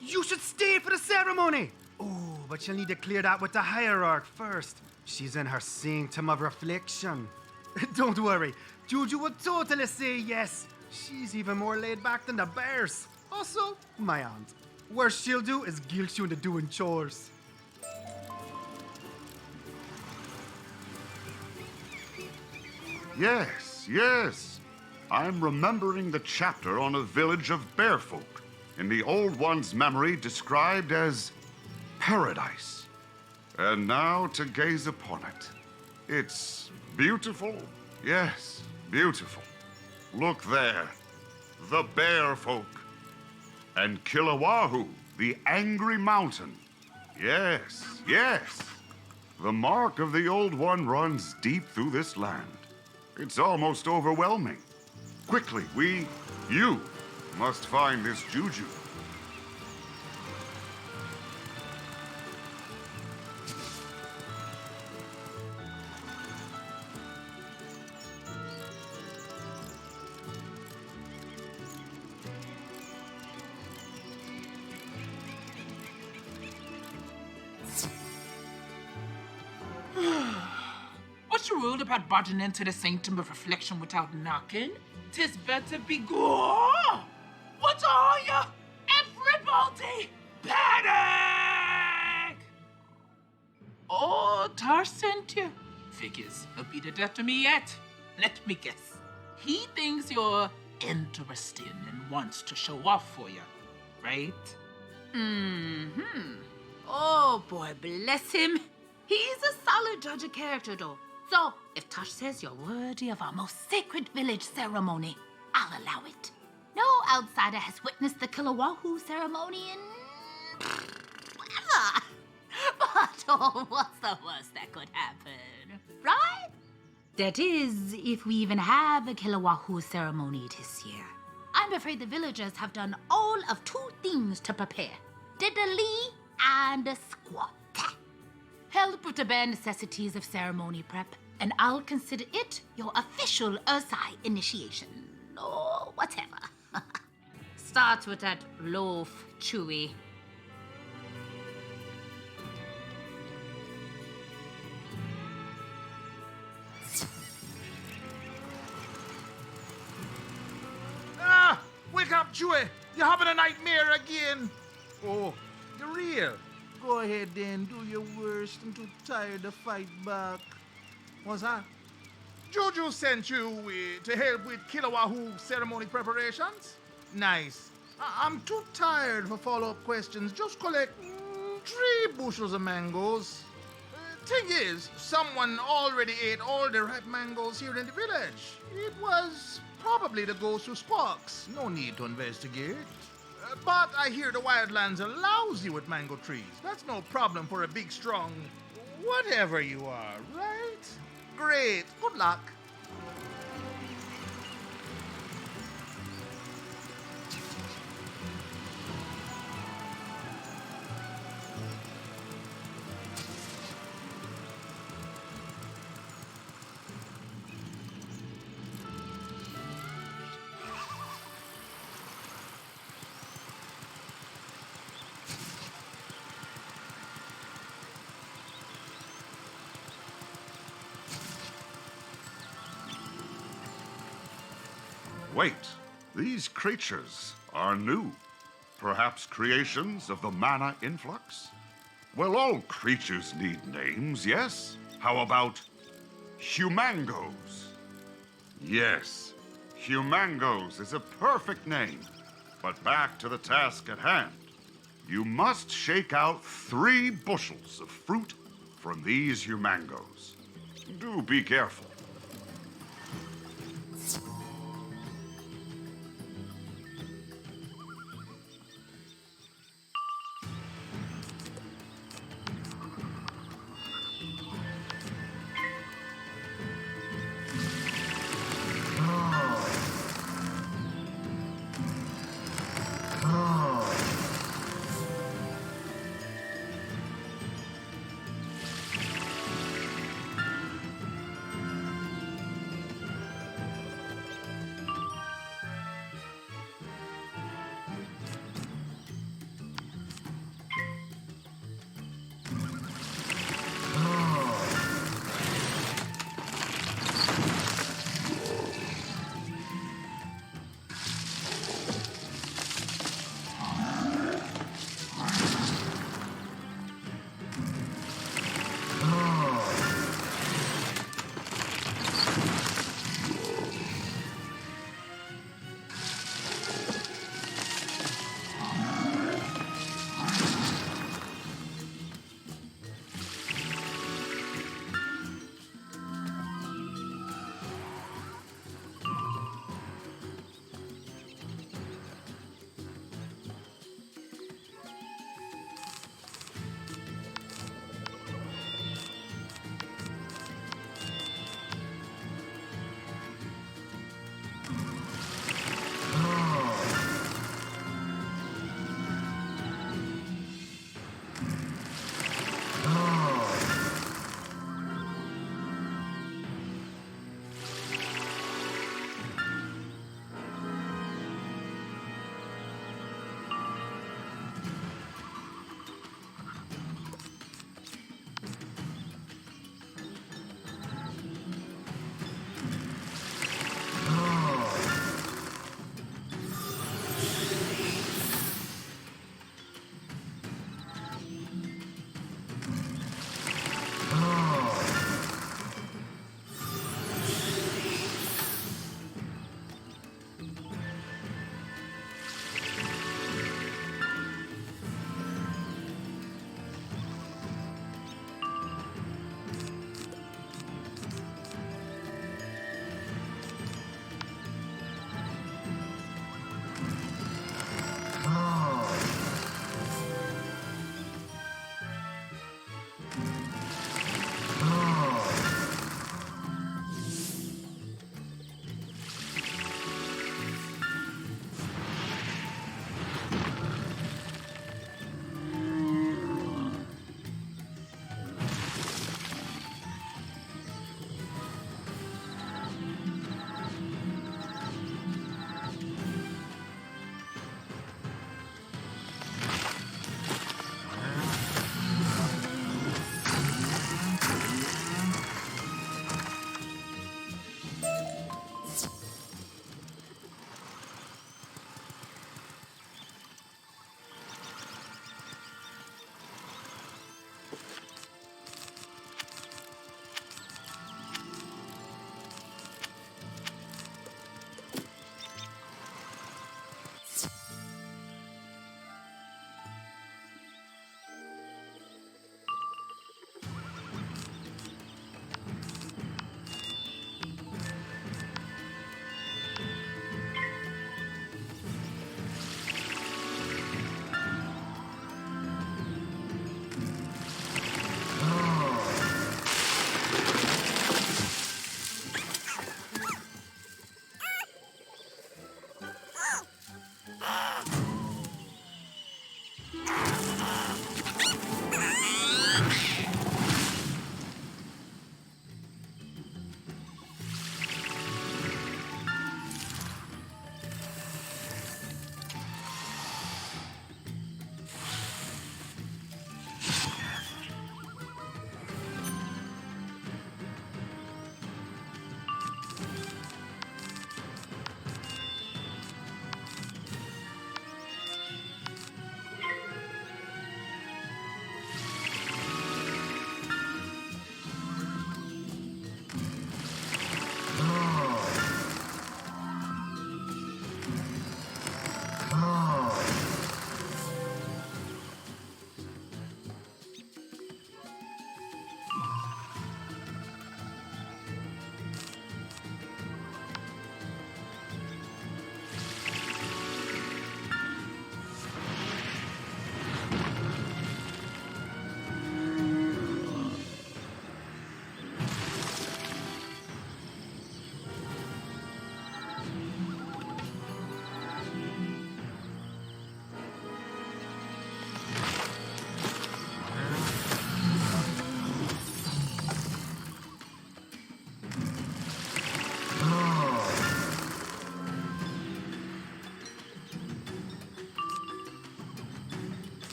You should stay for the ceremony. Oh, but you'll need to clear that with the hierarch first. She's in her sanctum of reflection. Don't worry, Juju would totally say yes. She's even more laid back than the bears. Also, my aunt. Worst she'll do is guilt you into doing chores. Yes, yes. I'm remembering the chapter on a village of bearfolk, in the Old One's memory described as paradise. And now to gaze upon it. It's beautiful, yes, beautiful. Look there, the bearfolk. And Kilowahoo, the angry mountain. Yes, yes. The mark of the Old One runs deep through this land. It's almost overwhelming. Quickly, you must find this Juju. ruled about barging into the Sanctum of Reflection without knocking? 'Tis better be go. What are ya? Everybody, panic! Oh, Tar sent you. Figures, he'll be the death to me yet. Let me guess. He thinks you're interesting and wants to show off for you, right? Oh boy, bless him. He's a solid judge of character, though. So, if Tosh says you're worthy of our most sacred village ceremony, I'll allow it. No outsider has witnessed the Kilauea ceremony in... ever. But, oh, what's the worst that could happen, right? That is, if we even have a Kilauea ceremony this year. I'm afraid the villagers have done all of 2 things to prepare. Diddly and a squat. Help with the bare necessities of ceremony prep, and I'll consider it your official Ursai initiation, or whatever. Starts with that loaf, Chewy. Ah! Wake up, Chewie! You're having a nightmare again! Oh, you're real. Go ahead then, do your worst. I'm too tired to fight back. What's that? Jojo sent you to help with Kilauea ceremony preparations? Nice. I'm too tired for follow-up questions. Just collect 3 bushels of mangoes. Thing is, someone already ate all the ripe mangoes here in the village. It was probably the ghost who squawks. No need to investigate. But I hear the wildlands are lousy with mango trees. That's no problem for a big, strong... whatever you are, right? Great. Good luck. Wait, these creatures are new. Perhaps creations of the mana influx? Well, all creatures need names, yes? How about humangos? Yes, humangos is a perfect name. But back to the task at hand. You must shake out 3 bushels of fruit from these humangos. Do be careful.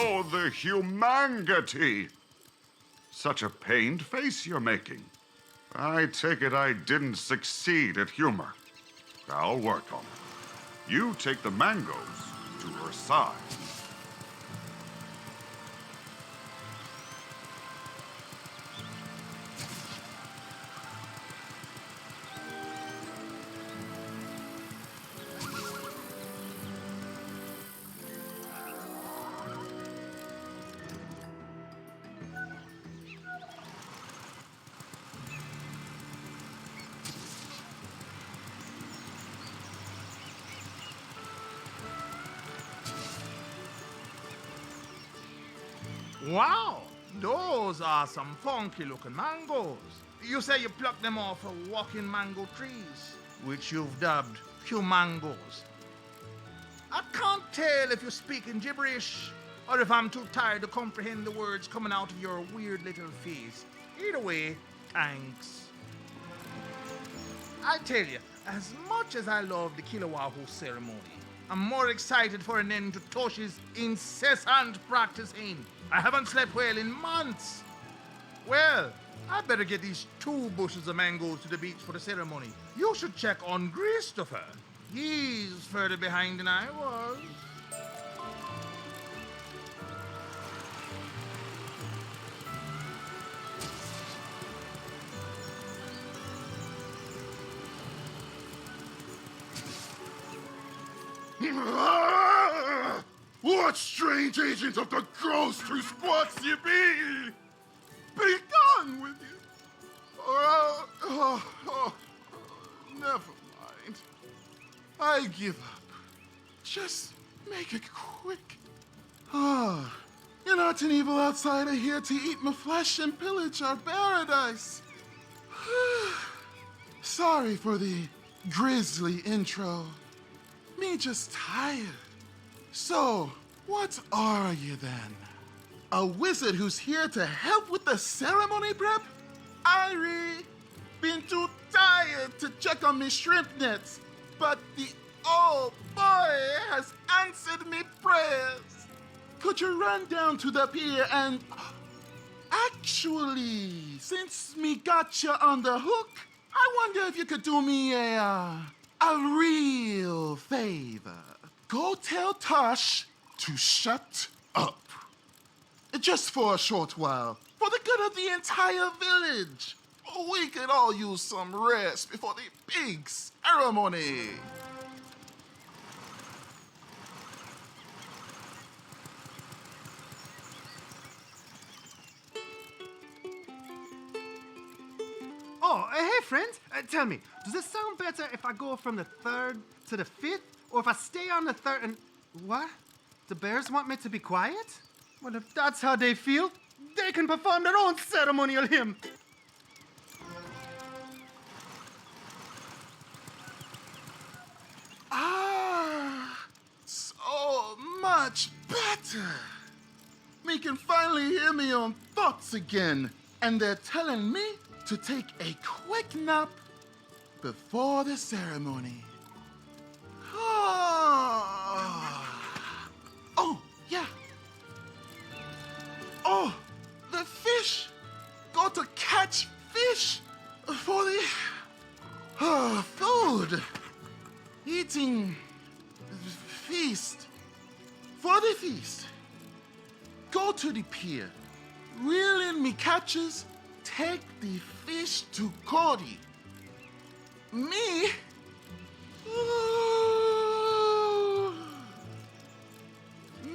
Oh, the humanity! Such a pained face you're making. I take it I didn't succeed at humor. I'll work on it. You take the mangoes to her side. Wow, those are some funky looking mangoes. You say you plucked them off of walking mango trees, which you've dubbed humangos. I can't tell if you're speaking gibberish or if I'm too tired to comprehend the words coming out of your weird little face. Either way, thanks. I tell you, as much as I love the Kilowahoo ceremony, I'm more excited for an end to Toshi's incessant practicing. I haven't slept well in months. Well, I better get these 2 bushels of mangoes to the beach for the ceremony. You should check on Christopher. He's further behind than I was. What strange agents of the ghost who squats ye be? Be gone with you! Never mind. I give up. Just make it quick. You're not an evil outsider here to eat my flesh and pillage our paradise. Sorry for the grisly intro. Me just tired. So, what are you then? A wizard who's here to help with the ceremony prep? Irie, been too tired to check on me shrimp nets, but the old boy has answered me prayers. Could you run down to the pier and... Actually, since me got you on the hook, I wonder if you could do me a real favor. Go tell Tosh to shut up. Just for a short while, for the good of the entire village. We could all use some rest before the big ceremony. Oh, hey friends, tell me, does it sound better if I go from the 3rd to the 5th? Or if I stay on the 3rd and... What? The bears want me to be quiet? Well, if that's how they feel, they can perform their own ceremonial hymn. So much better. Me can finally hear me own thoughts again. And they're telling me to take a quick nap before the ceremony. Oh, yeah. Oh, the fish. Got to catch fish for the food. Eating feast. For the feast. Go to the pier. Reel in me catches. Take the fish to Cody. Me?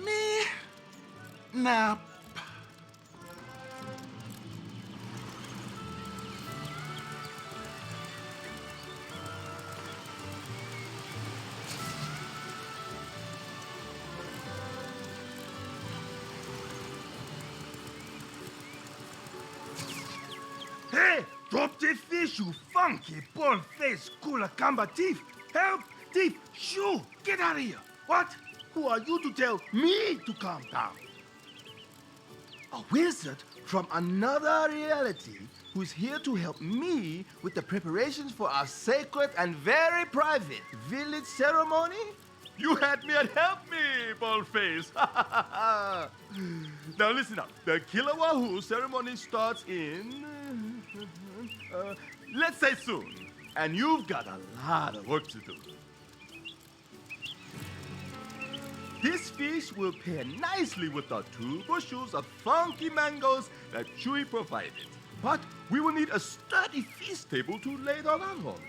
Me? Nap. Hey, drop the fish, you funky, bald-faced, Kulakamba thief. Help, thief, shoo, get out of here. What? Who are you to tell me to calm down? A wizard from another reality who's here to help me with the preparations for our sacred and very private village ceremony? You had me at help me, bald-face. Now listen up. The Kilowahoo ceremony starts in... let's say soon. And you've got a lot of work to do. This fish will pair nicely with the 2 bushels of funky mangoes that Chewy provided. But we will need a sturdy feast table to lay it all out on.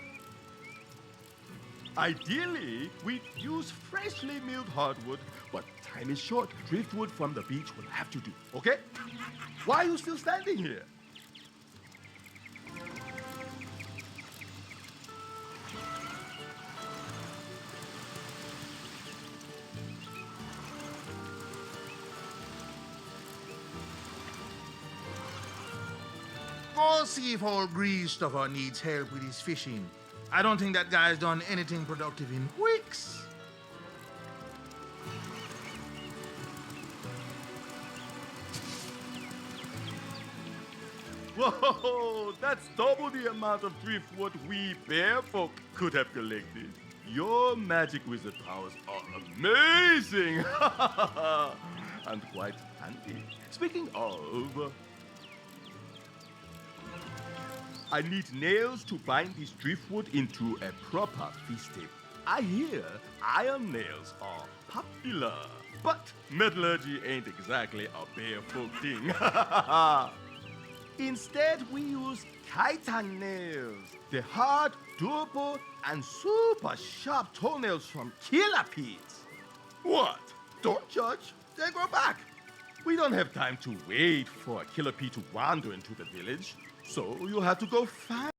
Ideally, we'd use freshly milled hardwood, but time is short. Driftwood from the beach will have to do, okay? Why are you still standing here? Go see if old Christopher needs help with his fishing. I don't think that guy's done anything productive in weeks. Whoa, that's double the amount of driftwood we bear folk could have collected. Your magic wizard powers are amazing! And quite handy. Speaking of, I need nails to bind this driftwood into a proper feast table. I hear iron nails are popular, but metallurgy ain't exactly a bear folk thing. Instead, we use chitin nails, the hard, durable, and super sharp toenails from killer peats. What? Don't judge, they grow back. We don't have time to wait for a killer pea to wander into the village, so you'll have to go find